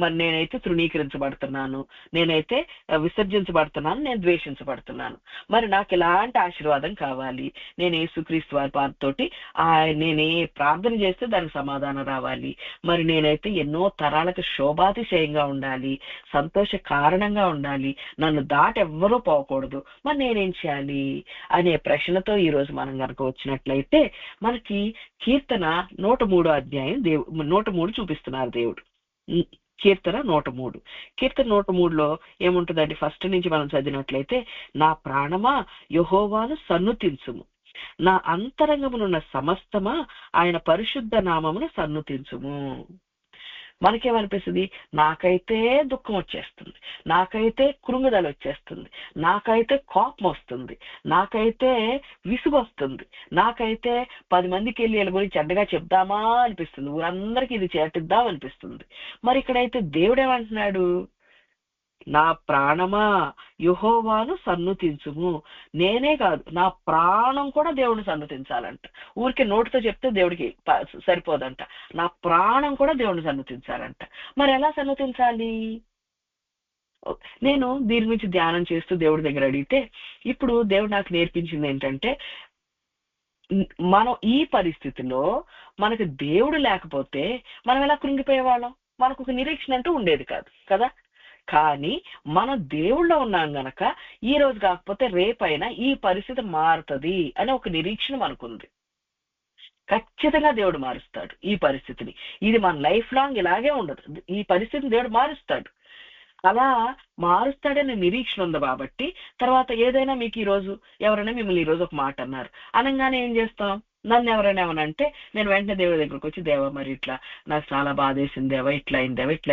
మరి నేనైతే తృణీకరించబడుతున్నాను, నేనైతే విసర్జించబడుతున్నాను, నేను ద్వేషించబడుతున్నాను, మరి నాకు ఎలాంటి ఆశీర్వాదం కావాలి? నేను యేసుక్రీస్తు వారి పాదతోటి నేనే ప్రార్థన చేస్తే దానికి సమాధానం రావాలి, మరి నేనైతే ఎన్నో తరాలకు శోభాతిశయంగా ఉండాలి, సంతోష కారణంగా ఉండాలి, నన్ను దాటి ఎవ్వరూ పోకూడదు, మరి నేనేం చేయాలి అనే ప్రశ్నతో ఈరోజు మనం కనుక వచ్చినట్లయితే, మనకి కీర్తన 103 అధ్యాయం 103 చూపిస్తున్నారు దేవుడు. కీర్తన 103. కీర్తన 103లో ఏముంటుందండి? ఫస్ట్ నుంచి మనం చదివినట్లయితే, నా ప్రాణమా యెహోవాను సన్నుతించుము, నా అంతరంగమునున్న సమస్తమా ఆయన పరిశుద్ధ నామమును సన్నుతించుము. మనకేమనిపిస్తుంది? నాకైతే దుఃఖం వచ్చేస్తుంది, నాకైతే కృంగుదల వచ్చేస్తుంది, నాకైతే కోపం వస్తుంది, నాకైతే విసుగు వస్తుంది, నాకైతే 10 మందికి వెళ్ళి వీళ్ళ గురించి చెడ్డగా చెప్దామా అనిపిస్తుంది, ఊరందరికీ ఇది చేటిద్దాం అనిపిస్తుంది. మరి ఇక్కడైతే దేవుడు ఏమంటున్నాడు? నా ప్రాణమా యెహోవాను సన్నుతించుము. నేనే కాదు, నా ప్రాణం కూడా దేవుడిని సన్నుతించాలంట. ఊరికే నోటితో చెప్తే దేవుడికి సరిపోదంట, నా ప్రాణం కూడా దేవుడిని సన్నుతించాలంట. మరి ఎలా సన్నుతించాలి? నేను దీని గురించి ధ్యానం చేస్తూ దేవుడి దగ్గర అడిగితే, ఇప్పుడు దేవుడు నాకు నేర్పించింది ఏంటంటే, మనం ఈ పరిస్థితిలో మనకు దేవుడు లేకపోతే మనం ఎలా కృంగిపోయేవాళ్ళం? మనకు ఒక నిరీక్షణ అంటూ ఉండేది కాదు కదా. కానీ మన దేవుళ్ళో ఉన్నాం గనక ఈ రోజు కాకపోతే రేపైనా ఈ పరిస్థితి మారుతుంది అనే ఒక నిరీక్షణ మనకుంది. ఖచ్చితంగా దేవుడు మారుస్తాడు ఈ పరిస్థితిని. ఇది మన లైఫ్ లాంగ్ ఇలాగే ఉండదు, ఈ పరిస్థితిని దేవుడు మారుస్తాడు. అలా మారుస్తాడనే నిరీక్షణ ఉంది కాబట్టి, తర్వాత ఏదైనా మీకు ఈరోజు ఎవరైనా మిమ్మల్ని ఈరోజు ఒక మాట అన్నారు అనగానే ఏం చేస్తాం? నన్ను ఎవరైనా ఏమనంటే నేను వెంటనే దేవుడి దగ్గరకు వచ్చి, దేవా మరి ఇట్లా నాకు చాలా బాధేసింది దేవా, ఇట్లా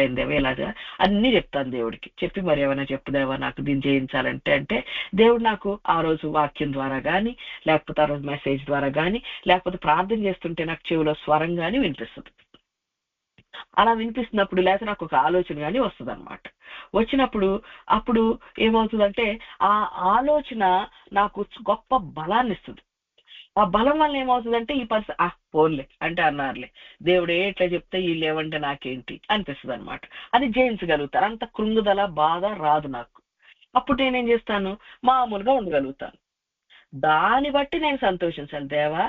అయిందేవా ఇలాగా అన్ని చెప్తాను దేవుడికి. చెప్పి మరి ఏమైనా చెప్పుదేవా నాకు దీన్ని చేయించాలంటే, అంటే దేవుడు నాకు ఆ రోజు వాక్యం ద్వారా కానీ, లేకపోతే ఆ రోజు మెసేజ్ ద్వారా కానీ, లేకపోతే ప్రార్థన చేస్తుంటే నాకు చెవిలో స్వరం కానీ వినిపిస్తుంది. అలా వినిపిస్తున్నప్పుడు లేకపోతే నాకు ఒక ఆలోచన కానీ వస్తుంది అనమాట. వచ్చినప్పుడు అప్పుడు ఏమవుతుందంటే, ఆ ఆలోచన నాకు గొప్ప బలాన్ని ఇస్తుంది. ఆ బలం వల్ల ఏమవుతుందంటే, ఈ పరిస్థితి పోన్లే అంటే అన్నారులే, దేవుడే ఎట్లా చెప్తే వీళ్ళు ఏమంటే నాకేంటి అనిపిస్తుంది అనమాట. అది జయించగలుగుతారు, అంత కృంగుదల బాధ రాదు నాకు. అప్పుడు నేనేం చేస్తాను? మామూలుగా ఉండగలుగుతాను. దాన్ని బట్టి నేను సంతోషించాలి దేవా.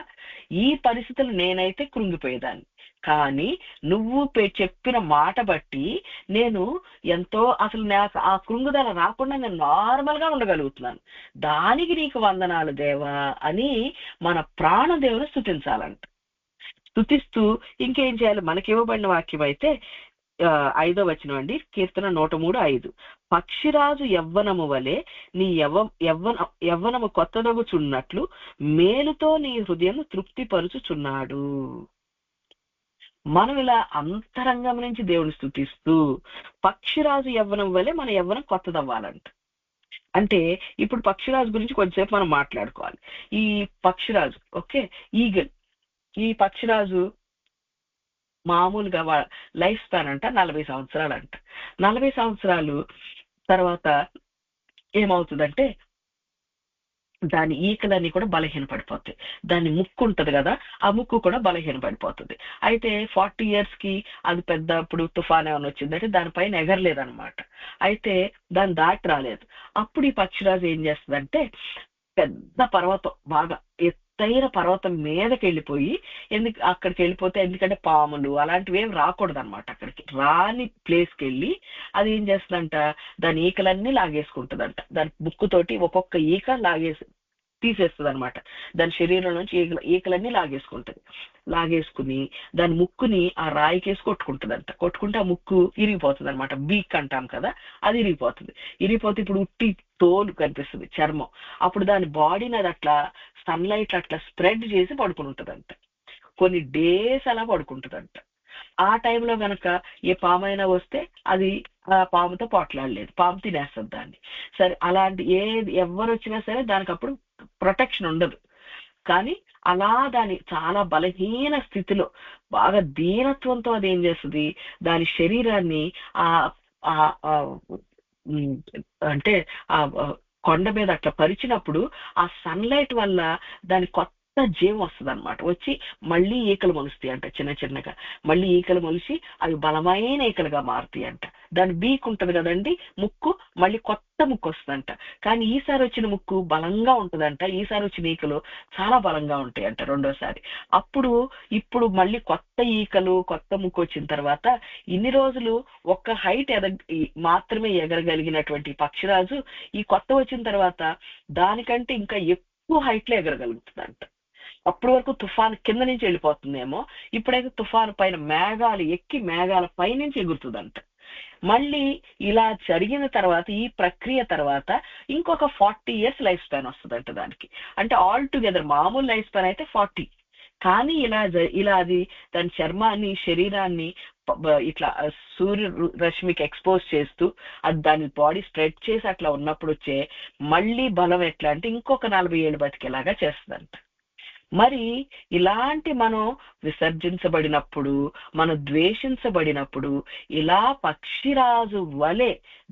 ఈ పరిస్థితులు నేనైతే కృంగిపోయేదాన్ని, కానీ నువ్వు చెప్పిన మాట బట్టి నేను ఎంతో, అసలు నాకు ఆ కృంగుదల రాకుండా నేను నార్మల్ గా ఉండగలుగుతున్నాను. దానికి నీకు వందనాలు దేవా అని మన ప్రాణదేవుని స్తుతించాలంట. స్తుతిస్తూ ఇంకేం చేయాలి? మనకి ఇవ్వబడిన వాక్యం అయితే 5వ వచనం అండి, కీర్తన 103:5. పక్షిరాజు యవ్వనము వలె నీ యవ్వనము కొత్తదగుచున్నట్లు మేలుతో నీ హృదయం తృప్తిపరుచుచున్నాడు. మనం ఇలా అంతరంగం నుంచి దేవుని స్తుతిస్తూ పక్షిరాజు యవ్వనం వలె మన యవ్వనం కొత్తదవ్వాలంట. అంటే ఇప్పుడు పక్షిరాజు గురించి కొంచెంసేపు మనం మాట్లాడుకోవాలి. ఈ పక్షిరాజు, ఓకే, ఈగల్, ఈ పక్షిరాజు మామూలుగా లైఫ్ స్పాన్ అంట 40 సంవత్సరాలు అంట. 40 సంవత్సరాలు తర్వాత ఏమవుతుందంటే దాని ఈకలన్నీ కూడా బలహీనపడిపోతాయి. దాని ముక్కు ఉంటది కదా, ఆ ముక్కు కూడా బలహీనపడిపోతుంది. అయితే 40 years కి అది పెద్ద, ఇప్పుడు తుఫాన్ ఏమైనా వచ్చిందంటే దానిపైన ఎగరలేదన్నమాట. అయితే దాన్ని దాటి రాలేదు. అప్పుడు ఈ పక్షిరాజు ఏం చేస్తుందంటే పెద్ద పర్వతం, బాగా ఎత్తైన పర్వతం మీదకి వెళ్ళిపోయి, అక్కడికి వెళ్ళిపోతే, ఎందుకంటే పాములు అలాంటివి ఏం రాకూడదు అనమాట, అక్కడికి రాని ప్లేస్కి వెళ్ళి అది ఏం చేస్తుందంట, దాని ఈకలన్నీ లాగేసుకుంటుందంట. దాని ముక్కుతోటి ఒక్కొక్క ఈక తీసేస్తుంది అనమాట. దాని శరీరం నుంచి ఈకలన్నీ లాగేసుకుని దాని ముక్కుని ఆ రాయికేసి కొట్టుకుంటుందంట. కొట్టుకుంటే ఆ ముక్కు ఇరిగిపోతుంది అనమాట. బీక్ అంటాం కదా, అది ఇరిగిపోతే ఇప్పుడు ఉట్టి తోలు కనిపిస్తుంది, చర్మం. అప్పుడు దాని బాడీని అది అట్లా సన్లైట్ అట్లా స్ప్రెడ్ చేసి పడుకుని ఉంటుందంట. కొన్ని డేస్ అలా పడుకుంటుందంట. ఆ టైంలో గనక ఏ పామైనా వస్తే అది ఆ పాముతో పోట్లాడలేదు, పాము తినేస్తుంది దాన్ని. సరే, అలాంటి ఎవరు వచ్చినా సరే దానికి అప్పుడు ప్రొటెక్షన్ ఉండదు. కానీ అలా దాని చాలా బలహీన స్థితిలో బాగా దీనత్వంతో అది ఏం చేస్తుంది, దాని శరీరాన్ని అంటే ఆ కొండ మీద అట్లా పరిచినప్పుడు ఆ సన్లైట్ వల్ల దాని కొత్త జీవం వస్తుంది అనమాట. వచ్చి మళ్ళీ ఈకలు మొలుస్తాయి అంట, చిన్నగా మళ్ళీ ఈకలు మొలిచి అవి బలమైన ఈకలుగా మారుతాయి అంట. దాని బీక్ ఉంటది కదండి, ముక్కు, మళ్ళీ కొత్త ముక్కు వస్తుందంట. కానీ ఈసారి వచ్చిన ముక్కు బలంగా ఉంటుందంట, ఈసారి వచ్చిన ఈకలు చాలా బలంగా ఉంటాయి అంట రెండోసారి. ఇప్పుడు మళ్ళీ కొత్త ఈకలు, కొత్త ముక్కు వచ్చిన తర్వాత ఇన్ని రోజులు ఒక్క హైట్ మాత్రమే ఎగరగలిగినటువంటి పక్షిరాజు ఈ కొత్త వచ్చిన తర్వాత దానికంటే ఇంకా ఎక్కువ హైట్ లో ఎగరగలుగుతుందంట. అప్పటి వరకు తుఫాను కింద నుంచి వెళ్ళిపోతుందేమో, ఇప్పుడైతే తుఫాను పైన మేఘాలు ఎక్కి మేఘాల పైనుంచి ఎగురుతుందంట. మళ్ళీ ఇలా జరిగిన తర్వాత, ఈ ప్రక్రియ తర్వాత ఇంకొక 40 years లైఫ్ స్పాన్ వస్తుందంట దానికి. అంటే ఆల్ టుగెదర్ మామూలు లైఫ్ స్పాన్ అయితే 40, కానీ ఇలా అది దాని చర్మాన్ని, శరీరాన్ని ఇట్లా సూర్య రశ్మికి ఎక్స్పోజ్ చేస్తూ అది దాని బాడీ స్ప్రెడ్ చేసి అట్లా ఉన్నప్పుడు వచ్చే మళ్ళీ బలం ఎట్లా అంటే ఇంకొక 40 ఏళ్ళు బతికేలాగా చేస్తుందంట. మరి ఇలాంటి మనం విసర్జించబడినప్పుడు, మనం ద్వేషించబడినప్పుడు ఇలా పక్షిరాజు వలె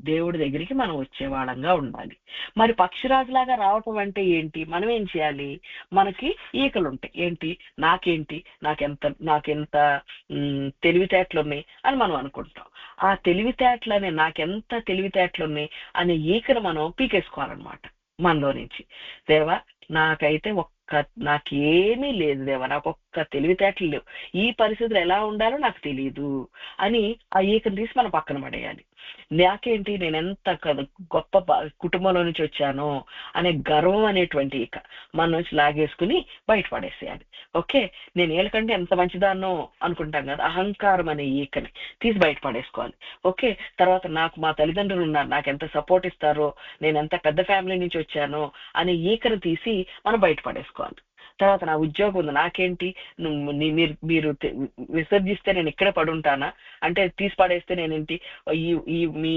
దేవుడి దగ్గరికి మనం వచ్చేవాళ్ళంగా ఉండాలి. మరి పక్షిరాజులాగా రావటం అంటే ఏంటి? మనం ఏం చేయాలి? మనకి ఈకలు ఉంటాయి, ఏంటి నాకెంత తెలివితేటలు ఉన్నాయి అని మనం అనుకుంటాం. ఆ తెలివితేటలనే నాకెంత తెలివితేటలు ఉన్నాయి అనే ఈకను మనం పీకేసుకోవాలన్నమాట మనలో నుంచి. దేవా, నాకైతే నాకేమీ లేదు దేవా, నాకు ఒక్క తెలివితేటలు లేవు, ఈ పరిస్థితులు ఎలా ఉండాలో నాకు తెలియదు అని ఆ ఈకను తీసి మనం పక్కన పడేయాలి. నాకేంటి, నేను ఎంత గొప్ప కుటుంబంలో నుంచి వచ్చానో అనే గర్వం అనేటువంటి ఈక మన నుంచి లాగేసుకుని బయటపడేసేయాలి. ఓకే, నేను వీళ్ళకంటే ఎంత మంచిదానో అనుకుంటాం కదా, అహంకారం అనే ఈకని తీసి బయటపడేసుకోవాలి. ఓకే, తర్వాత నాకు మా తల్లిదండ్రులు ఉన్నారు, నాకు ఎంత సపోర్ట్ ఇస్తారో, నేను ఎంత పెద్ద ఫ్యామిలీ నుంచి వచ్చానో అనే ఈకను తీసి మనం బయటపడేసుకోవాలి. తర్వాత నా ఉద్యోగం ఉంది, నాకేంటి, మీరు విసర్జిస్తే నేను ఇక్కడే పడుంటానా, అంటే తీసి పడేస్తే నేనేంటి మీ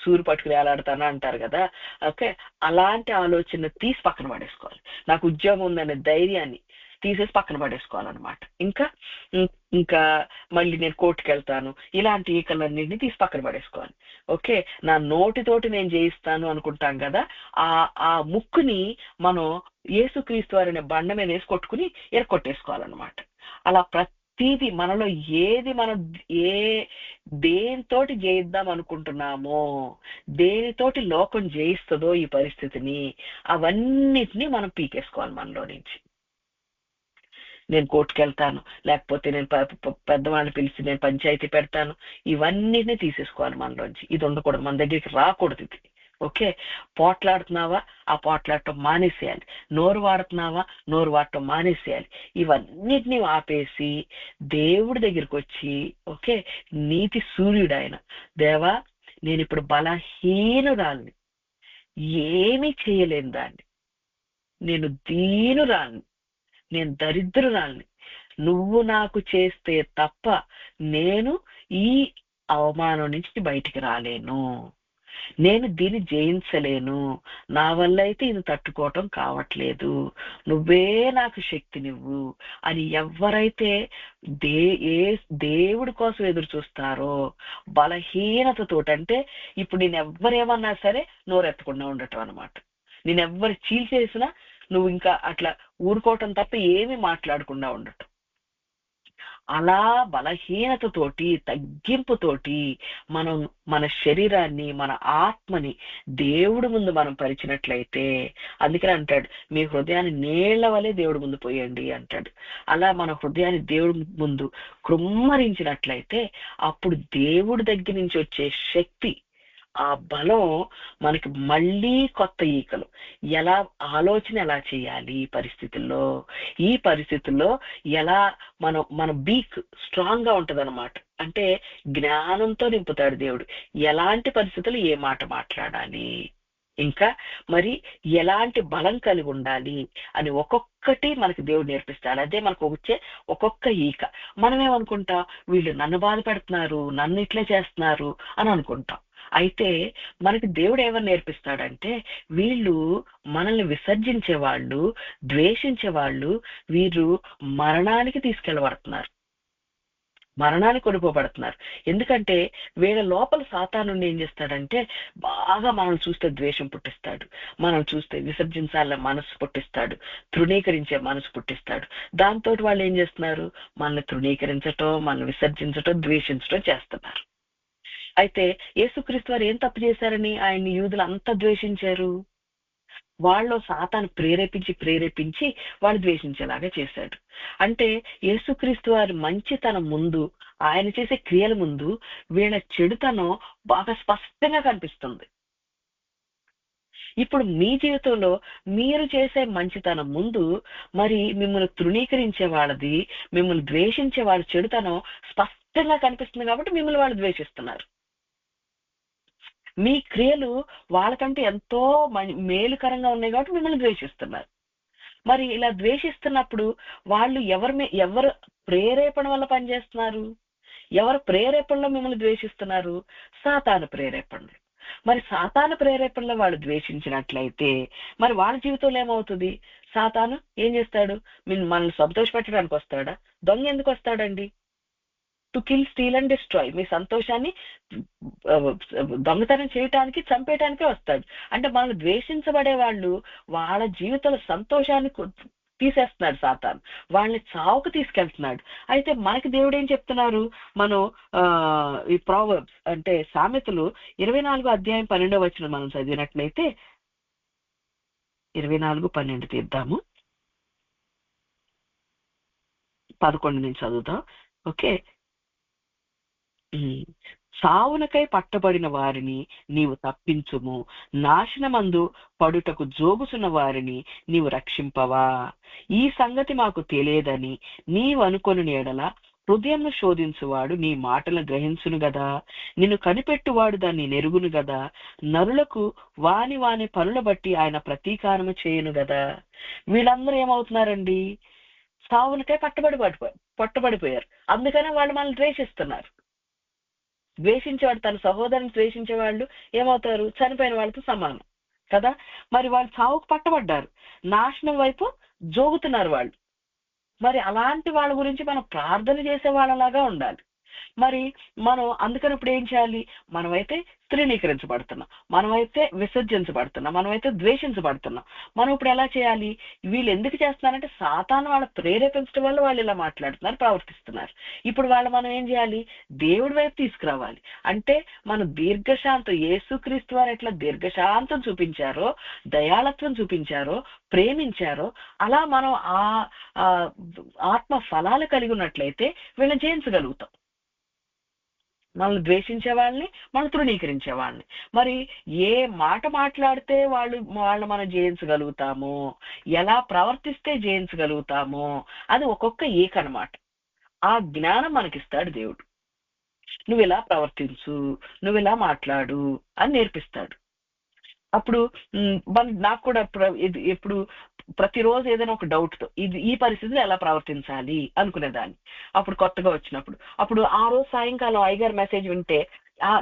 సూరు పట్టుకుని వేలాడతానా అంటారు కదా. ఓకే, అలాంటి ఆలోచన తీసి పక్కన పడేసుకోవాలి. నాకు ఉద్యోగం ఉందనే ధైర్యాన్ని తీసేసి పక్కన పడేసుకోవాలన్నమాట. ఇంకా మళ్ళీ నేను కోర్టుకు వెళ్తాను, ఇలాంటి ఈకలన్నింటినీ తీసి పక్కన పడేసుకోవాలి. ఓకే, నా నోటితోటి నేను జయిస్తాను అనుకుంటాం కదా, ఆ ముక్కుని మనం యేసుక్రీస్తు వారి బండ మీద వేసి కొట్టుకుని ఎరకొట్టేసుకోవాలన్నమాట. అలా ప్రతి ప్రతిదీ మనలో ఏది మనం దేనితోటి జయిద్దాం అనుకుంటున్నామో, దేనితోటి లోకం జయిస్తుందో ఈ పరిస్థితిని, అవన్నిటినీ మనం పీకేసుకోవాలి మనలో నుంచి. నేను కోర్టుకు వెళ్తాను, లేకపోతే నేను పెద్దవాళ్ళని పిలిచి నేను పంచాయతీ పెడతాను, ఇవన్నిటిని తీసేసుకోవాలి మనలోంచి. ఇది ఉండకూడదు, మన దగ్గరికి రాకూడదు ఇది. ఓకే, పోట్లాడుతున్నావా, ఆ పోట్లాడటం మానేసేయాలి. నోరు వాడుతున్నావా, నోరు వాడటం మానేసేయాలి. ఇవన్నిటిని ఆపేసి దేవుడి దగ్గరికి వచ్చి, ఓకే, నీతి సూర్యుడు ఆయన, దేవా నేను ఇప్పుడు బలహీనురాల్ని, ఏమీ చేయలేని దాన్ని, నేను దీనురాల్ని, నేను దరిద్రురాల్ని, నువ్వు నాకు చేస్తే తప్ప నేను ఈ అవమానం నుంచి బయటికి రాలేను, నేను దీన్ని జయించలేను, నా వల్ల అయితే ఇది తట్టుకోవటం కావట్లేదు, నువ్వే నాకు శక్తినివ్వు అని ఎవరైతే దేవుడి కోసం ఎదురు చూస్తారో, బలహీనతతోటంటే ఇప్పుడు నేను ఎవ్వరేమన్నా సరే నోరెత్తకుండా ఉండటం అనమాట. నేను ఎవ్వరు చీల్చేసినా నువ్వు ఇంకా అట్లా ఊరుకోవటం తప్ప ఏమీ మాట్లాడకుండా ఉండటం. అలా బలహీనతతోటి, తగ్గింపుతోటి మనం మన శరీరాన్ని, మన ఆత్మని దేవుడి ముందు మనం పరిచినట్లయితే, అందుకని అంటాడు మీ హృదయాన్ని నీళ్ల వలె దేవుడి ముందు పోయండి అంటాడు. అలా మన హృదయాన్ని దేవుడి ముందు కృమ్మరించినట్లయితే అప్పుడు దేవుడి దగ్గర నుంచి వచ్చే శక్తి, ఆ బలం మనకి మళ్ళీ కొత్త ఈకలు, ఎలా ఆలోచన ఎలా చేయాలి ఈ పరిస్థితుల్లో ఎలా మన బీక్ స్ట్రాంగ్ గా ఉంటది అనమాట. అంటే జ్ఞానంతో నింపుతాడు దేవుడు, ఎలాంటి పరిస్థితులు ఏ మాట మాట్లాడాలి, ఇంకా మరి ఎలాంటి బలం కలిగి ఉండాలి అని ఒక్కొక్కటి మనకి దేవుడు నేర్పిస్తాడు. అదే మనకు వచ్చే ఒక్కొక్క ఈక. మనమేమనుకుంటాం, వీళ్ళు నన్ను బాధ పెడుతున్నారు, నన్ను ఇట్లే చేస్తున్నారు అని అనుకుంటాం. అయితే మనకి దేవుడు ఏమని నేర్పిస్తాడంటే, వీళ్ళు మనల్ని విసర్జించే వాళ్ళు, ద్వేషించే వాళ్ళు, వీరు మరణానికి తీసుకెళ్ళబడుతున్నారు, మరణానికి కొనుకోబడుతున్నారు. ఎందుకంటే వీళ్ళ లోపల సాతాను ఏం చేస్తాడంటే, బాగా మనం చూస్తే ద్వేషం పుట్టిస్తాడు, మనం చూస్తే విసర్జించాలనే మనసు పుట్టిస్తాడు, తృణీకరించే మనసు పుట్టిస్తాడు. దాంతో వాళ్ళు ఏం చేస్తున్నారు, మనల్ని తృణీకరించటం, మనల్ని విసర్జించటం, ద్వేషించటం చేస్తున్నారు. అయితే యేసుక్రీస్తు వారు ఏం తప్పు చేశారని ఆయన్ని యూదులు అంత ద్వేషించారు? వాళ్ళు సాతాను ప్రేరేపించి వాళ్ళు ద్వేషించేలాగా చేశాడు. అంటే యేసుక్రీస్తు వారి మంచితనం ముందు, ఆయన చేసే క్రియల ముందు వీళ్ళ చెడుతనం బాగా స్పష్టంగా కనిపిస్తుంది. ఇప్పుడు మీ జీవితంలో మీరు చేసే మంచితనం ముందు మరి మిమ్మల్ని తృణీకరించే వాళ్ళది, మిమ్మల్ని ద్వేషించే వాళ్ళ చెడుతనం స్పష్టంగా కనిపిస్తుంది కాబట్టి మిమ్మల్ని వాళ్ళు ద్వేషిస్తున్నారు. మీ క్రియలు వాళ్ళకంటే ఎంతో మేలుకరంగా ఉన్నాయి కాబట్టి మిమ్మల్ని ద్వేషిస్తున్నారు. మరి ఇలా ద్వేషిస్తున్నప్పుడు వాళ్ళు ఎవరు ప్రేరేపణ వల్ల పనిచేస్తున్నారు? ఎవరు ప్రేరేపణలో మిమ్మల్ని ద్వేషిస్తున్నారు? సాతాను ప్రేరేపణలు. మరి సాతాను ప్రేరేపణలో వాళ్ళు ద్వేషించినట్లయితే మరి వాళ్ళ జీవితంలో ఏమవుతుంది? సాతాను ఏం చేస్తాడు? మనల్ని సంతోషపెట్టడానికి వస్తాడా? దొంగ ఎందుకు వస్తాడండి? To kill, steal and destroy. మీ సంతోషాన్ని దొంగతనం చేయటానికి, చంపేయటానికే వస్తాడు. అంటే మనం ద్వేషించబడే వాళ్ళు వాళ్ళ జీవితంలో సంతోషాన్ని తీసేస్తున్నాడు సాతాను, వాళ్ళని చావుకు తీసుకెళ్తున్నాడు. అయితే మనకి దేవుడు ఏం చెప్తున్నారు? మనం ఈ ప్రావర్బ్స్ అంటే సామెతలు 24వ అధ్యాయం 12వ వచనం మనం చదివినట్లయితే, 24:12 తీద్దాము, 11 నుంచి చదువుతాం. ఓకే, సావునకై పట్టబడిన వారిని నీవు తప్పించుము, నాశనమందు పడుటకు జోగుచున్న వారిని నీవు రక్షింపవా? ఈ సంగతి మాకు తెలియదని నీవు అనుకొని ఎడల హృదయంను శోధించువాడు నీ మాటలను గ్రహించును గదా, నిన్ను కనిపెట్టువాడు దాన్ని నెరుగును గదా, నరులకు వాని పనుల బట్టి ఆయన ప్రతీకారము చేయను గదా. వీళ్ళందరూ ఏమవుతున్నారండి? సావునకై పట్టబడిపోయారు. అందుకనే వాళ్ళు మనల్ని ద్వేషిస్తున్నారు. ద్వేషించేవాడు, తన సహోదరుని ద్వేషించే వాళ్ళు ఏమవుతారు? చనిపోయిన వాళ్ళతో సమానం కదా. మరి వాళ్ళు చావుకు పట్టబడ్డారు, నాశనం వైపు జోగుతున్నారు వాళ్ళు. మరి అలాంటి వాళ్ళ గురించి మనం ప్రార్థన చేసే వాళ్ళలాగా ఉండాలి. మరి మనం అందుకని ఇప్పుడు ఏం చేయాలి? మనమైతే తృణీకరించబడుతున్నాం, మనమైతే విసర్జించబడుతున్నాం, మనమైతే ద్వేషించబడుతున్నాం. మనం ఇప్పుడు ఎలా చేయాలి? వీళ్ళు ఎందుకు చేస్తున్నారంటే సాతాను వాళ్ళ ప్రేరేపించడం వల్ల వాళ్ళు ఇలా మాట్లాడుతున్నారు, ప్రవర్తిస్తున్నారు. ఇప్పుడు మనం ఏం చేయాలి? దేవుడి వైపు తీసుకురావాలి. అంటే మన దీర్ఘశాంతం, యేసుక్రీస్తు వారు ఎట్లా దీర్ఘశాంతం చూపించారో, దయాళత్వం చూపించారో, ప్రేమించారో, అలా మనం ఆ ఆత్మ ఫలాలు కలిగి ఉన్నట్లయితే వీళ్ళని జయించగలుగుతాం. మనల్ని ద్వేషించే వాళ్ళని, మనం తృణీకరించే వాళ్ళని. మరి ఏ మాట మాట్లాడితే వాళ్ళు మనం జయించగలుగుతాము, ఎలా ప్రవర్తిస్తే జయించగలుగుతాము, అది ఒక్కొక్క ఏకనమాట. ఆ జ్ఞానం మనకిస్తాడు దేవుడు. నువ్వు ఇలా ప్రవర్తించు, నువ్వు ఇలా మాట్లాడు అని నేర్పిస్తాడు. అప్పుడు నాకు కూడా ఎప్పుడు ప్రతిరోజు ఏదైనా ఒక డౌట్ తో ఈ పరిస్థితిలో ఎలా ప్రవర్తించాలి అనుకునేదాన్ని. అప్పుడు కొత్తగా వచ్చినప్పుడు అప్పుడు ఆ రోజు సాయంకాలం అయ్యగారు మెసేజ్ వింటే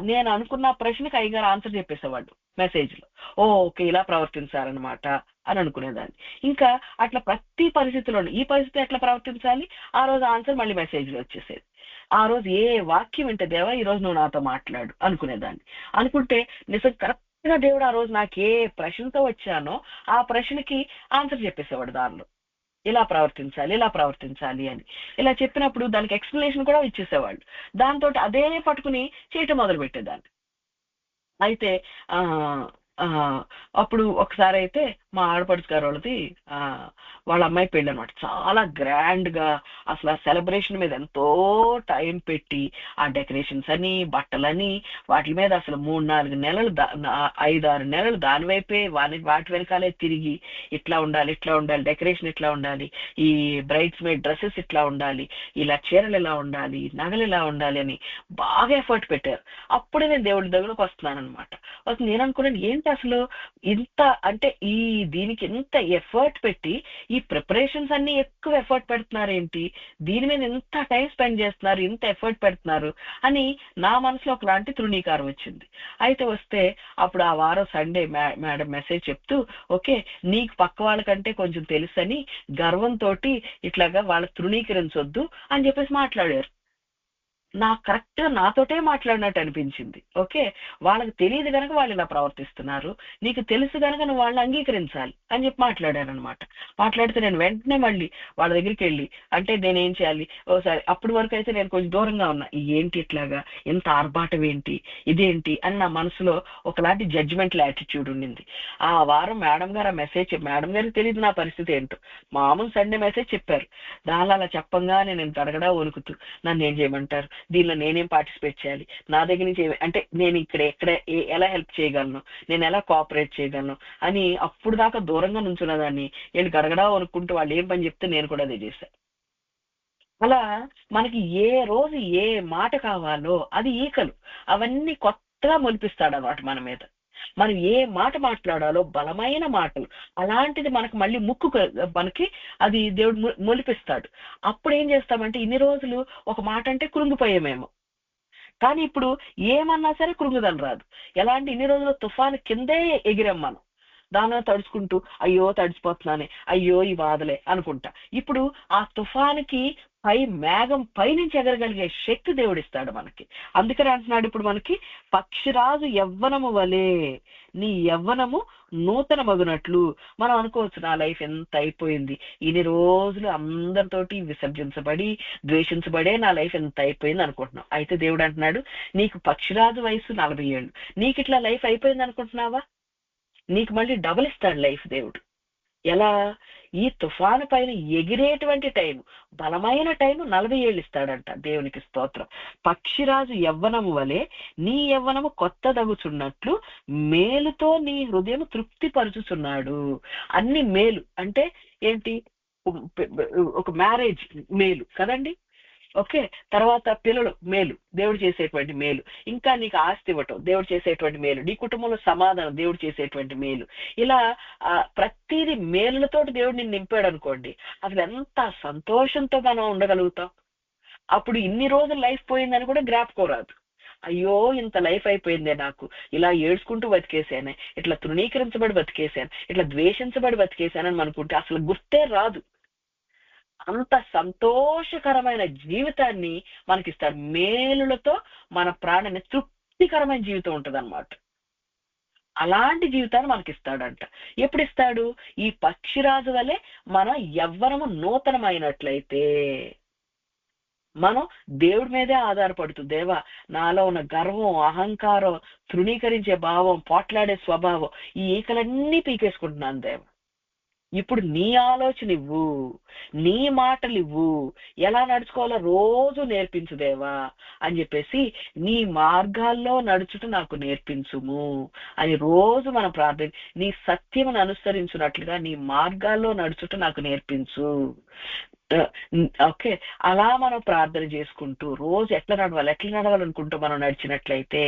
నేను అనుకున్న ప్రశ్నకి అయ్యగారు ఆన్సర్ చెప్పేసేవాడు మెసేజ్ లో. ఓకే, ఇలా ప్రవర్తించాలన్నమాట అని అనుకునేదాన్ని. ఇంకా అట్లా ప్రతి పరిస్థితిలో ఈ పరిస్థితి ఎట్లా ప్రవర్తించాలి, ఆ రోజు ఆన్సర్ మళ్ళీ మెసేజ్ లో వచ్చేసేది. ఆ రోజు ఏ వాక్యం వింటే దేవా ఈ రోజు నువ్వు నాతో మాట్లాడు అనుకునేదాన్ని. అనుకుంటే నిజం కరెక్ట్ గా దేవుడు ఆ రోజు నాకు ఏ ప్రశ్నతో వచ్చానో ఆ ప్రశ్నకి ఆన్సర్ చెప్పేసేవాడు దానిలో. ఇలా ప్రవర్తించాలి, ఇలా ప్రవర్తించాలి అని. ఇలా చెప్పినప్పుడు దానికి ఎక్స్ప్లెనేషన్ కూడా ఇచ్చేసేవాళ్ళు. దాంతో అదే పట్టుకుని చేయటం మొదలు పెట్టేదాన్ని. అయితే అప్పుడు ఒకసారి అయితే మా ఆడపడుచు గారు వాళ్ళ అమ్మాయి పెళ్ళి అనమాట. చాలా గ్రాండ్ గా అసలు ఆ సెలబ్రేషన్ మీద ఎంతో టైం పెట్టి ఆ డెకరేషన్స్ అని, బట్టలని, వాటి మీద అసలు 3-4 నెలలు 5-6 నెలలు దాని వైపే వాటి వెనకాలే తిరిగి ఇట్లా ఉండాలి, ఇట్లా ఉండాలి, డెకరేషన్ ఇట్లా ఉండాలి, ఈ బ్రైడ్స్ మేడ్ డ్రెస్సెస్ ఇట్లా ఉండాలి, ఇలా చీరలు ఇలా ఉండాలి, నగలు ఇలా ఉండాలి అని బాగా ఎఫర్ట్ పెట్టారు. అప్పుడే నేను దేవుడి దగ్గరకు వస్తున్నాను అనమాట. నేను అనుకున్నాను ఏంటి అసలు ఇంత అంటే దీనికి ఇంత ఎఫర్ట్ పెట్టి ఈ ప్రిపరేషన్స్ అన్ని ఎక్కువ ఎఫర్ట్ పెడుతున్నారు ఏంటి, దీని మీద ఎంత టైం స్పెండ్ చేస్తున్నారు, ఇంత ఎఫర్ట్ పెడుతున్నారు అని నా మనసులో ఒకలాంటి తృణీకారం వచ్చింది. అయితే వస్తే అప్పుడు ఆ వారం సండే మేడం మెసేజ్ చెప్తూ, ఓకే నీకు పక్క వాళ్ళకంటే కొంచెం తెలుసని గర్వంతో ఇట్లాగా వాళ్ళ తృణీకరించొద్దు అని చెప్పేసి మాట్లాడారు. నాకు కరెక్ట్ గా నాతోటే మాట్లాడినట్టు అనిపించింది. ఓకే, వాళ్ళకి తెలియదు కనుక వాళ్ళు ఇలా ప్రవర్తిస్తున్నారు, నీకు తెలుసు కనుక నువ్వు వాళ్ళని అంగీకరించాలి అని చెప్పి మాట్లాడాను అనమాట. మాట్లాడితే నేను వెంటనే మళ్ళీ వాళ్ళ దగ్గరికి వెళ్ళి, అంటే నేనేం చేయాలి, ఓసారి అప్పటి వరకు అయితే నేను కొంచెం దూరంగా ఉన్నా, ఏంటి ఇట్లాగా ఎంత ఆర్భాటం ఏంటి, ఇదేంటి అని నా మనసులో ఒకలాంటి జడ్జిమెంటల్ యాటిట్యూడ్ ఉండింది. ఆ వారం మేడం గారు ఆ మెసేజ్ మేడం గారికి తెలియదు నా పరిస్థితి ఏంటో, మామూలు సండే మెసేజ్ చెప్పారు. దానిలో అలా చెప్పంగానే నేను గడగడా వణుకుతూ నన్ను ఏం చేయమంటారు, దీనిలో నేనేం పార్టిసిపేట్ చేయాలి, నా దగ్గర నుంచి అంటే నేను ఎక్కడ ఎలా హెల్ప్ చేయగలను, నేను ఎలా కోఆపరేట్ చేయగలను అని అప్పుడు దాకా దూరంగా నుంచున్నదాన్ని వీళ్ళు గడగడా వణుక్కుంటూ వాళ్ళు ఏం పని చెప్తే నేను కూడా అదే చేశాను. అలా మనకి ఏ రోజు ఏ మాట కావాలో అది ఈకలు అవన్నీ కొత్తగా మొలిపిస్తాడు అన్నమాట మన మీద. మనం ఏ మాట మాట్లాడాలో బలమైన మాటలు అలాంటిది మనకు మళ్ళీ మనకి అది దేవుడు మొలిపిస్తాడు. అప్పుడు ఏం చేస్తామంటే ఇన్ని రోజులు ఒక మాట అంటే కృంగిపోయామేమో, కానీ ఇప్పుడు ఏమన్నా సరే కృంగుదల రాదు. ఎలా అంటే ఇన్ని రోజులు తుఫాను కిందే ఎగిరాం మనం, దానిలో తడుచుకుంటూ అయ్యో తడిచిపోతున్నానే, అయ్యో ఈ బాధలే అనుకుంటా. ఇప్పుడు ఆ తుఫానుకి మేఘం పైనుంచి ఎగరగలిగే శక్తి దేవుడిస్తాడు మనకి. అందుకని అంటున్నాడు ఇప్పుడు మనకి పక్షిరాజు యవ్వనము వలె నీ యవ్వనము నూతన మగునట్లు. మనం అనుకోవచ్చు నా లైఫ్ ఎంత అయిపోయింది, ఇన్ని రోజులు అందరితోటి విసర్జించబడి ద్వేషించబడే నా లైఫ్ ఎంత అయిపోయింది అనుకుంటున్నావు. అయితే దేవుడు అంటున్నాడు నీకు పక్షిరాజు వయసు 40 ఏళ్ళు, నీకు ఇట్లా లైఫ్ అయిపోయింది అనుకుంటున్నావా, నీకు మళ్ళీ డబుల్ ఇస్తాడు లైఫ్ దేవుడు. ఎలా? ఈ తుఫాను పైన ఎగిరేటువంటి టైం, బలమైన టైం 40 ఏళ్ళు ఇస్తాడంట. దేవునికి స్తోత్రం. పక్షిరాజు యవ్వనము వలె నీ యవ్వనము కొత్త దగుచున్నట్లు మేలుతో నీ హృదయం తృప్తి పరుచుచున్నాడు. అన్ని మేలు అంటే ఏంటి? ఒక మ్యారేజ్ మేలు కదండి, ఓకే, తర్వాత పిల్లలు మేలు, దేవుడు చేసేటువంటి మేలు, ఇంకా నీకు ఆస్తి ఇవ్వటం దేవుడు చేసేటువంటి మేలు, నీ కుటుంబంలో సమాధానం దేవుడు చేసేటువంటి మేలు. ఇలా ప్రతిదీ మేలులతో దేవుడు నిన్ను నింపాడు అనుకోండి, అసలు ఎంత సంతోషంతో మనం ఉండగలుగుతాం. అప్పుడు ఇన్ని రోజులు లైఫ్ పోయిందని కూడా జ్ఞాపకం అయ్యో ఇంత లైఫ్ అయిపోయిందే, నాకు ఇలా ఏడ్చుకుంటూ బతికేశానే, ఇట్లా తృణీకరించబడి బతికేశాను, ఇట్లా ద్వేషించబడి బతికేశానని అనుకుంటే అసలు గుర్తే రాదు. అంత సంతోషకరమైన జీవితాన్ని మనకిస్తాడు. మేలులతో మన ప్రాణాన్ని తృప్తికరమైన జీవితం ఉంటుంది అనమాట. అలాంటి జీవితాన్ని మనకిస్తాడంట. ఎప్పుడు ఇస్తాడు? ఈ పక్షిరాజు వలె మనం యవ్వనము నూతనమైనట్లయితే. మనం దేవుడి మీదే ఆధారపడుతూ, దేవా నాలో ఉన్న గర్వం, అహంకారం, తృణీకరించే భావం, పోట్లాడే స్వభావం, ఈ ఈకలన్నీ పీకేసుకుంటున్నాను దేవా. ఇప్పుడు నీ ఆలోచన ఇవ్వు, నీ మాటలు ఇవ్వు, ఎలా నడుచుకోవాలో రోజు నేర్పించు దేవా అని చెప్పేసి, నీ మార్గాల్లో నడుచుట నాకు నేర్పించుము అని రోజు మనం ప్రార్థన, నీ సత్యమును అనుసరించున్నట్లుగా నీ మార్గాల్లో నడుచుట నాకు నేర్పించు. ఓకే, అలా మనం ప్రార్థన చేసుకుంటూ రోజు ఎట్లా నడవాలనుకుంటూ మనం నడిచినట్లయితే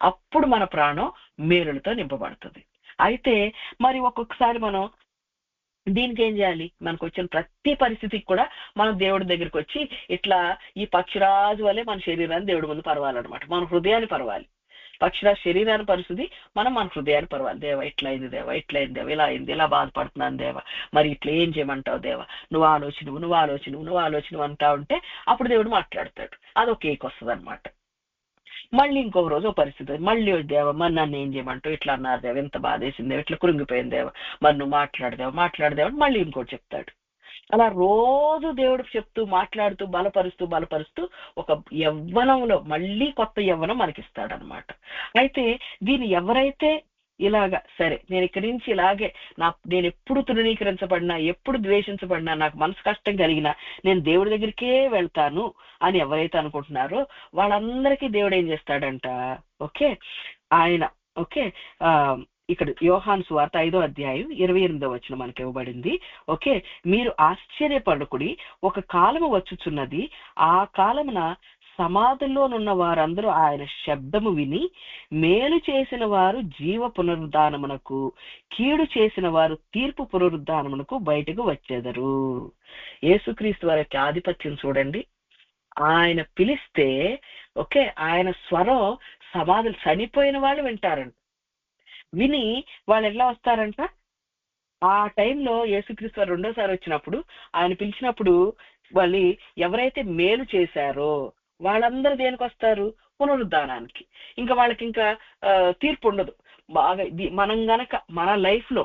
అప్పుడు మన ప్రాణం మేలులతో నింపబడుతుంది. అయితే మరి ఒక్కొక్కసారి మనం దీనికి ఏం చేయాలి? మనకు వచ్చిన ప్రతి పరిస్థితికి కూడా మనం దేవుడి దగ్గరికి వచ్చి ఇట్లా ఈ పక్షిరాజు వల్లే మన శరీరాన్ని దేవుడి ముందు పరవాలన్నమాట. మన హృదయాన్ని పరవాలి. పక్షిరాజు శరీరాన్ని పరిస్థితి, మనం మన హృదయాన్ని పరవాలి. దేవా ఇట్లా అయింది, దేవా ఇట్లా అయింది, దేవా ఇలా అయింది, ఇలా బాధపడుతున్నాను దేవా, మరి ఇట్లా ఏం చేయమంటావు దేవా, నువ్వు ఆలోచన అంటా ఉంటే అప్పుడు దేవుడు మాట్లాడతాడు. అదొక ఏకి వస్తుంది అనమాట. మళ్ళీ ఇంకొక రోజు ఒక పరిస్థితి, మళ్ళీ దేవా మరి నన్ను ఏం చేయమంటావు, ఇట్లా అన్నారు దేవా, ఎంత బాధ వేసిందేవా, ఇట్లా కురింగిపోయింది దేవా, మరి నువ్వు మాట్లాడదేవా మళ్ళీ ఇంకోటి చెప్తాడు. అలా రోజు దేవుడు చెప్తూ, మాట్లాడుతూ, బలపరుస్తూ ఒక యవ్వనంలో మళ్ళీ కొత్త యవ్వనం మనకిస్తాడనమాట. అయితే దీన్ని ఎవరైతే ఇలాగా, సరే నేను ఇక్కడి నుంచి ఇలాగే నేను ఎప్పుడు తృణీకరించబడినా, ఎప్పుడు ద్వేషించబడినా, నాకు మనసు కష్టం కలిగినా నేను దేవుడి దగ్గరికే వెళ్తాను అని ఎవరైతే అనుకుంటున్నారో వాళ్ళందరికీ దేవుడు ఏం చేస్తాడంట? ఓకే, ఆయన ఓకే ఇక్కడ యోహాను సువార్త 5వ అధ్యాయం 28వ వచనం మనకి ఇవ్వబడింది. ఓకే, మీరు ఆశ్చర్యపడుకుడి, ఒక కాలము వచ్చుచున్నది, ఆ కాలమున సమాధుల్లోనున్న వారందరూ ఆయన శబ్దము విని, మేలు చేసిన వారు జీవ పునరుద్ధానమునకు, కీడు చేసిన వారు తీర్పు పునరుద్ధానమునకు బయటకు వచ్చేదరు. యేసుక్రీస్తు వారి యొక్క ఆధిపత్యం చూడండి. ఆయన పిలిస్తే ఓకే, ఆయన స్వరం సమాధులు చనిపోయిన వాళ్ళు వింటారంట. విని వాళ్ళు ఎట్లా వస్తారంట? ఆ టైంలో యేసుక్రీస్తు వారు రెండోసారి వచ్చినప్పుడు, ఆయన పిలిచినప్పుడు వాళ్ళు ఎవరైతే మేలు చేశారో వాళ్ళందరూ దేనికి వస్తారు? పునరుద్ధానానికి. ఇంకా వాళ్ళకి ఇంకా తీర్పు ఉండదు. బాగా మనం గనక మన లైఫ్ లో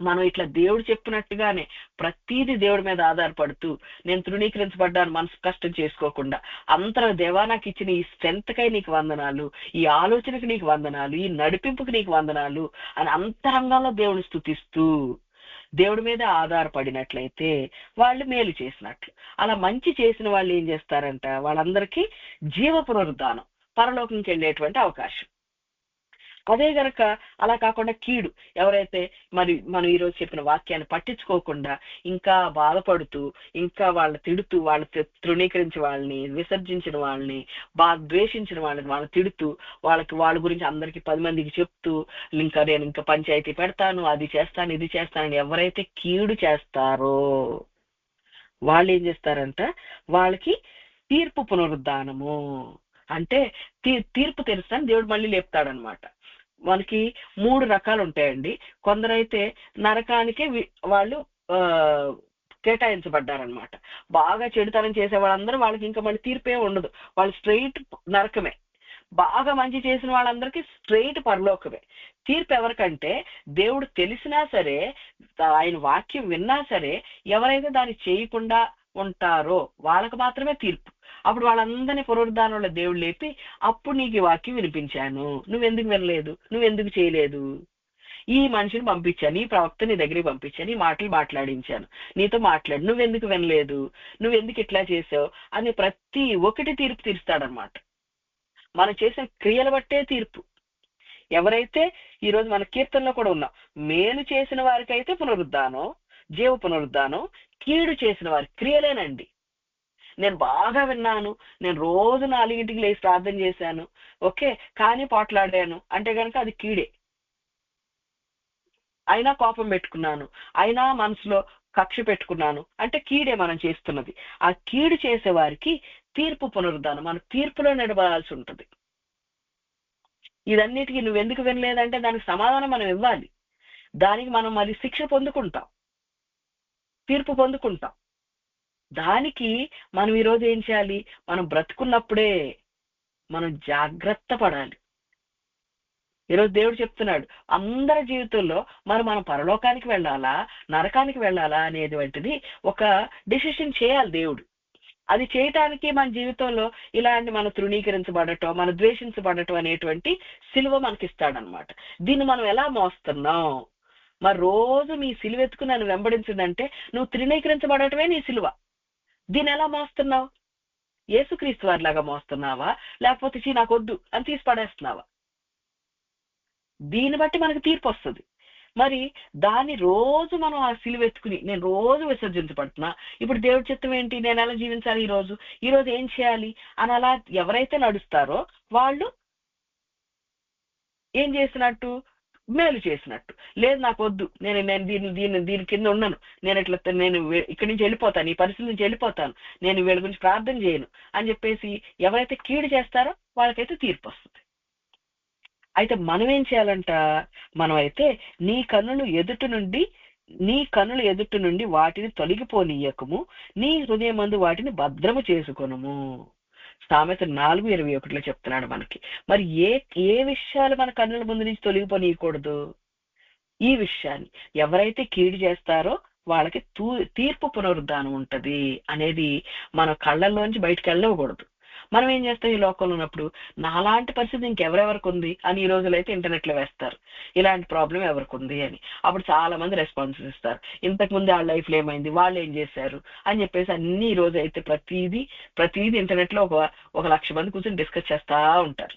మనం ఇట్లా దేవుడు చెప్పినట్టుగానే ప్రతీది దేవుడి మీద ఆధారపడుతూ, నేను తృణీకరించబడ్డాను మనసు కష్టం చేసుకోకుండా, అంతర దేవా నాకు ఇచ్చిన ఈ స్ట్రెంత్కై నీకు వందనాలు, ఈ ఆలోచనకు నీకు వందనాలు, ఈ నడిపింపుకి నీకు వందనాలు అని అంతరంగంలో దేవుని స్తుతిస్తూ దేవుడి మీద ఆధారపడినట్లయితే వాళ్ళు మేలు చేసినట్లు. అలా మంచి చేసిన వాళ్ళు ఏం చేస్తారంట? వాళ్ళందరికీ జీవ పునరుద్ధానం, పరలోకంకి వెళ్ళేటువంటి అవకాశం. అదే గనక అలా కాకుండా కీడు, ఎవరైతే మరి మనం ఈరోజు చెప్పిన వాక్యాన్ని పట్టించుకోకుండా ఇంకా బాధపడుతూ, ఇంకా వాళ్ళని తిడుతూ, వాళ్ళు తృణీకరించిన వాళ్ళని, విసర్జించిన వాళ్ళని, ద్వేషించిన వాళ్ళని తిడుతూ, వాళ్ళ గురించి అందరికి 10 మందికి చెప్తూ, నేను ఇంకా పంచాయతీ పెడతాను, అది చేస్తాను, ఇది చేస్తానని ఎవరైతే కీడు చేస్తారో వాళ్ళు ఏం చేస్తారంట? వాళ్ళకి తీర్పు పునరుద్ధానము అంటే తీర్పు తెలుస్తాను దేవుడు మళ్ళీ లేపుతాడనమాట. మనకి 3 రకాలు ఉంటాయండి. కొందరైతే నరకానికే వాళ్ళు కేటాయించబడ్డారనమాట. బాగా చెడుతనం చేసే వాళ్ళందరూ వాళ్ళకి ఇంకా మళ్ళీ తీర్పే ఉండదు, వాళ్ళు స్ట్రైట్ నరకమే. బాగా మంచి చేసిన వాళ్ళందరికీ స్ట్రైట్ పరలోకమే. తీర్పు ఎవరికంటే, దేవుడు తెలిసినా సరే, ఆయన వాక్యం విన్నా సరే, ఎవరైతే దాన్ని చేయకుండా ఉంటారో వాళ్ళకు మాత్రమే తీర్పు. అప్పుడు వాళ్ళందరినీ పునరుద్ధానంలో దేవుడు లేపి, అప్పుడు నీకు ఈ వాక్యం వినిపించాను, నువ్వెందుకు వినలేదు, నువ్వెందుకు చేయలేదు, ఈ మనిషిని పంపించాను, ఈ ప్రవక్త నీ దగ్గరికి పంపించాను, ఈ మాటలు మాట్లాడించాను, నీతో మాట్లాడు, నువ్వెందుకు వినలేదు, నువ్వెందుకు ఇట్లా చేసావు అని ప్రతి ఒక్కటి తీర్పు తీరుస్తాడనమాట. మనం చేసిన క్రియలు బట్టే తీర్పు. ఎవరైతే ఈరోజు మన కీర్తనలో కూడా ఉన్నాం, మేలు చేసిన వారికి అయితే పునరుద్ధానం, జీవ పునరుద్ధానం, కీడు చేసిన వారి క్రియలేనండి. నేను బాగా విన్నాను, నేను రోజు 4ంటికి లేచి ప్రార్థన చేశాను, ఓకే, కానీ పోట్లాడాను అంటే కనుక అది కీడే. అయినా కోపం పెట్టుకున్నాను, అయినా మనసులో కక్ష పెట్టుకున్నాను అంటే కీడే మనం చేస్తున్నది. ఆ కీడు చేసే వారికి తీర్పు పునరుద్ధానం, మన తీర్పులో నిలబడాల్సి ఉంటుంది. ఇదన్నిటికీ నువ్వెందుకు వినలేదంటే దానికి సమాధానం మనం ఇవ్వాలి. దానికి మనం మరి శిక్ష పొందుకుంటాం, తీర్పు పొందుకుంటాం. దానికి మనం ఈరోజు ఏం చేయాలి? మనం బ్రతుకున్నప్పుడే మనం జాగ్రత్త పడాలి. ఈరోజు దేవుడు చెప్తున్నాడు, అందరి జీవితంలో మనం పరలోకానికి వెళ్ళాలా, నరకానికి వెళ్ళాలా అనేటువంటిది ఒక డిసిషన్ చేయాలి దేవుడు. అది చేయటానికి మన జీవితంలో ఇలాంటి మనం తృణీకరించబడటం, మనం ద్వేషించబడటం అనేటువంటి సిలువ మనకిస్తాడనమాట. దీన్ని మనం ఎలా మోస్తున్నాం? మరి రోజు నీ సిలువ ఎత్తుకు నన్ను వెంబడించిందంటే నువ్వు తృణీకరించబడటమే నీ సిలువ. దీన్ని ఎలా మోస్తున్నావు? యేసుక్రీస్తు వారిలాగా మోస్తున్నావా, లేకపోతే నాకొద్దు అని తీసి పడేస్తున్నావా? దీన్ని బట్టి మనకు తీర్పు వస్తుంది. మరి దాన్ని రోజు మనం ఆ సిలువ ఎత్తుకుని నేను రోజు విసర్జించబడుతున్నా, ఇప్పుడు దేవుడి చిత్తం ఏంటి, నేను ఎలా జీవించాలి, ఈ రోజు ఏం చేయాలి అని అలా ఎవరైతే నడుస్తారో వాళ్ళు ఏం చేసినట్టు? మేలు చేసినట్టు. లేదు నాకు వద్దు, నేను దీని కింద ఉన్నాను, నేను ఇక్కడి నుంచి వెళ్ళిపోతాను, ఈ పరిస్థితి నుంచి వెళ్ళిపోతాను, నేను వీళ్ళ గురించి ప్రార్థన చేయను అని చెప్పేసి ఎవరైతే కీడు చేస్తారో వాళ్ళకైతే తీర్పు వస్తుంది. అయితే మనం ఏం చేయాలంట? మనమైతే నీ కన్నులు ఎదుటి నుండి వాటిని తొలగిపోనీయకము, నీ హృదయమందు వాటిని భద్రము చేసుకొనుము. సామెత 4:21 చెప్తున్నాడు మనకి. మరి ఏ విషయాలు మన కన్నుల ముందు నుంచి తొలగిపోనీయకూడదు? ఈ విషయాన్ని ఎవరైతే కీడు చేస్తారో వాళ్ళకి తీర్పు పునరుద్ధానం ఉంటది అనేది మన కళ్ళల్లోంచి బయటకు వెళ్ళకూడదు. మనం ఏం చేస్తాం ఈ లోకంలో ఉన్నప్పుడు? నాలాంటి పరిస్థితి ఇంకెవరెవరికి ఉంది అని ఈ రోజులో అయితే ఇంటర్నెట్ లో వేస్తారు, ఇలాంటి ప్రాబ్లం ఎవరికి ఉంది అని. అప్పుడు చాలా మంది రెస్పాన్సెస్ ఇస్తారు, ఇంతకు ముందు వాళ్ళ లైఫ్ లో ఏమైంది, వాళ్ళు ఏం చేశారు అని చెప్పేసి అన్ని ఈ రోజు అయితే ప్రతిదీ ఇంటర్నెట్ లో ఒక 1,00,000 మంది కూర్చొని డిస్కస్ చేస్తా ఉంటారు.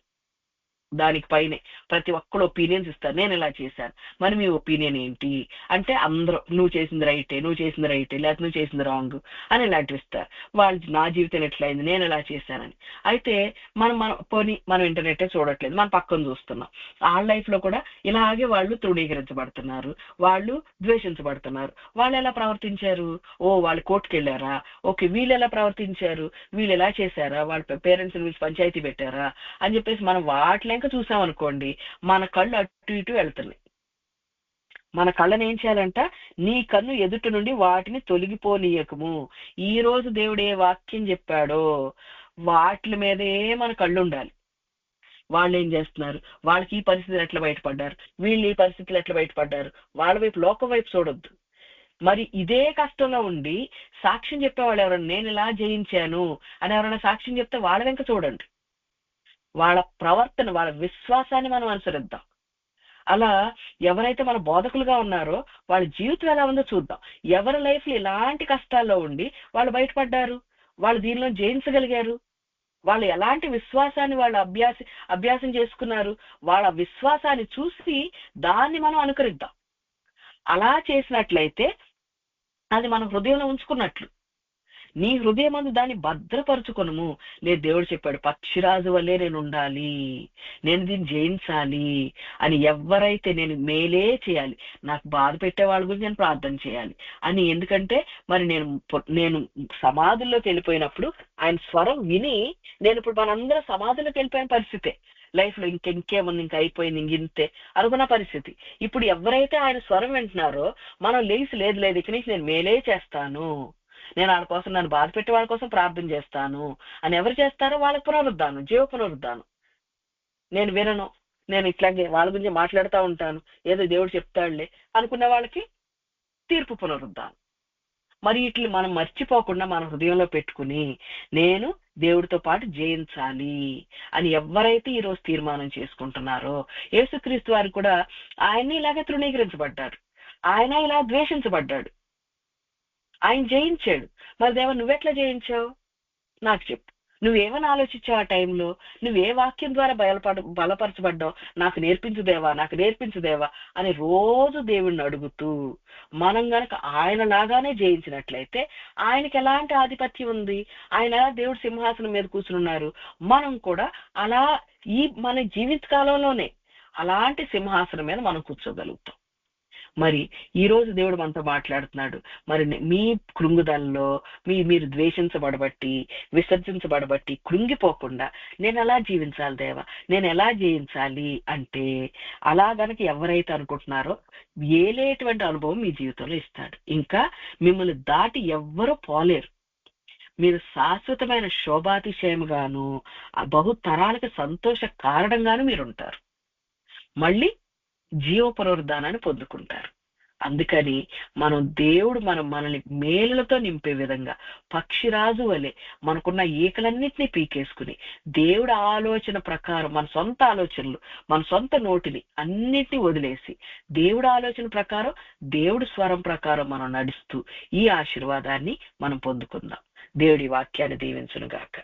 దానికి పైనే ప్రతి ఒక్కరు ఒపీనియన్స్ ఇస్తారు, నేను ఇలా చేశాను, మరి మీ ఒపీనియన్ ఏంటి అంటే అందరూ నువ్వు చేసింది రైటే, లేకపోతే నువ్వు చేసింది రాంగ్ అని ఇలాంటివి ఇస్తారు. వాళ్ళు నా జీవితం ఎట్లయింది, నేను ఎలా చేశానని. అయితే మనం ఇంటర్నెట్ చూడట్లేదు, మన పక్కన చూస్తున్నాం. వాళ్ళ లైఫ్ లో కూడా ఇలాగే వాళ్ళు తృణీకరించబడుతున్నారు, వాళ్ళు ద్వేషించబడుతున్నారు. వాళ్ళు ఎలా ప్రవర్తించారు? వాళ్ళు కోర్టుకు వెళ్ళారా? ఓకే, వీళ్ళు ఎలా ప్రవర్తించారు? వీళ్ళు ఎలా చేశారా? వాళ్ళ పేరెంట్స్ వీళ్ళు పంచాయతీ పెట్టారా అని చెప్పేసి మనం వాటిలో చూసామనుకోండి, మన కళ్ళు అటు ఇటు వెళ్తున్నాయి. మన కళ్ళని ఏం చేయాలంట? నీ కన్ను ఎదుటి నుండి వాటిని తొలగిపోనీయకము. ఈ రోజు దేవుడు ఏ వాక్యం చెప్పాడో వాటి మీదే మన కళ్ళు ఉండాలి. వాళ్ళు ఏం చేస్తున్నారు, వాళ్ళకి ఈ పరిస్థితులు ఎట్లా బయటపడ్డారు, వీళ్ళు ఈ పరిస్థితులు ఎట్లా బయటపడ్డారు, వాళ్ళ వైపు లోకం వైపు చూడొద్దు. మరి ఇదే కష్టంలో ఉండి సాక్ష్యం చెప్పేవాళ్ళు ఎవరన్నా, నేను ఇలా జయించాను అని ఎవరైనా సాక్ష్యం చెప్తే వాళ్ళ వెంక చూడండి. వాళ్ళ ప్రవర్తన, వాళ్ళ విశ్వాసాన్ని మనం అనుసరిద్దాం. అలా ఎవరైతే మన బోధకులుగా ఉన్నారో వాళ్ళ జీవితం ఎలా ఉందో చూద్దాం. ఎవరి లైఫ్ లో ఇలాంటి కష్టాల్లో ఉండి వాళ్ళు బయటపడ్డారు, వాళ్ళు దీనిలో జయించగలిగారు, వాళ్ళు ఎలాంటి విశ్వాసాన్ని వాళ్ళు అభ్యాసం చేసుకున్నారు, వాళ్ళ విశ్వాసాన్ని చూసి దాన్ని మనం అనుకరిద్దాం. అలా చేసినట్లయితే అది మన హృదయంలో ఉంచుకున్నట్లు. నీ హృదయమందు దాన్ని భద్రపరుచుకొనుము. నేను దేవుడు చెప్పాడు, పక్షిరాజు వల్లే నేను ఉండాలి, నేను దీన్ని జయించాలి అని. ఎవరైతే నేను మేలే చేయాలి, నాకు బాధ పెట్టే వాళ్ళ గురించి నేను ప్రార్థన చేయాలి అని. ఎందుకంటే మరి నేను సమాధుల్లోకి వెళ్ళిపోయినప్పుడు ఆయన స్వరం విని, నేను ఇప్పుడు మనందరం సమాధుల్లోకి వెళ్ళిపోయిన పరిస్థితే, లైఫ్ లో ఇంకేముంది, ఇంకా అయిపోయింది, ఇంతే అనుకున్న పరిస్థితి. ఇప్పుడు ఎవరైతే ఆయన స్వరం వింటున్నారో మనం లేచి లేదు ఇక్కడి నుంచి నేను మేలే చేస్తాను, నేను వాళ్ళ కోసం, నన్ను బాధ పెట్టి వాళ్ళ కోసం ప్రార్థన చేస్తాను అని ఎవరు చేస్తారో వాళ్ళకి పునరుద్ధానం, జీవ పునరుద్ధానం. నేను వినను, నేను ఇట్లాగే వాళ్ళ గురించి మాట్లాడుతూ ఉంటాను, ఏదో దేవుడు చెప్తాడులే అనుకున్న వాళ్ళకి తీర్పు పునరుద్ధానం. మరి ఇట్లా మనం మర్చిపోకుండా మన హృదయంలో పెట్టుకుని నేను దేవుడితో పాటు జయించాలి అని ఎవరైతే ఈరోజు తీర్మానం చేసుకుంటున్నారో, యేసుక్రీస్తు వారు కూడా ఆయన్ని ఇలాగే తృణీకరించబడ్డారు, ఆయన ఇలా ద్వేషించబడ్డాడు, ఆయన జయించాడు. మరి దేవా నువ్వెట్లా జయించావు నాకు చెప్పు. నువ్వేమని ఆలోచించావు ఆ టైంలో? నువ్వే వాక్యం ద్వారా బలపరచబడ్డావు? నాకు నేర్పించు దేవా అని రోజు దేవుణ్ణి అడుగుతూ మనం గనక ఆయనలాగానే జయించినట్లయితే ఆయనకి ఎలాంటి ఆధిపత్యం ఉంది, ఆయన ఎలా దేవుడి సింహాసనం మీద కూర్చున్నారు, మనం కూడా అలా మన జీవిత కాలంలోనే అలాంటి సింహాసనం మీద మనం కూర్చోగలుగుతాం. మరి ఈ రోజు దేవుడు మనతో మాట్లాడుతున్నాడు. మరి మీ కృంగుదలలో మీరు ద్వేషించబడబట్టి, విసర్జించబడబట్టి కృంగిపోకుండా నేను ఎలా జీవించాలి దేవా, నేను ఎలా జయించాలి అంటే, అలా గనక ఎవరైతే అనుకుంటున్నారో ఏలేటువంటి అనుభవం మీ జీవితంలో ఇస్తాడు. ఇంకా మిమ్మల్ని దాటి ఎవ్వరూ పోలేరు. మీరు శాశ్వతమైన శోభాతిశయముగాను బహుతరాలకు సంతోష కారణంగాను మీరు ఉంటారు. మళ్ళీ జీవ పునరుద్ధానాన్ని పొందుకుంటారు. అందుకని దేవుడు మనల్ని మేలులతో నింపే విధంగా పక్షిరాజు వలె మనకున్న ఈకలన్నింటినీ పీకేసుకుని దేవుడి ఆలోచన ప్రకారం మన సొంత ఆలోచనలు, మన సొంత నోటిని అన్నిటినీ వదిలేసి దేవుడి ఆలోచన ప్రకారం, దేవుడి స్వరం ప్రకారం మనం నడుస్తూ ఈ ఆశీర్వాదాన్ని మనం పొందుకుందాం. దేవుడి వాక్యాన్ని దీవించును గాక.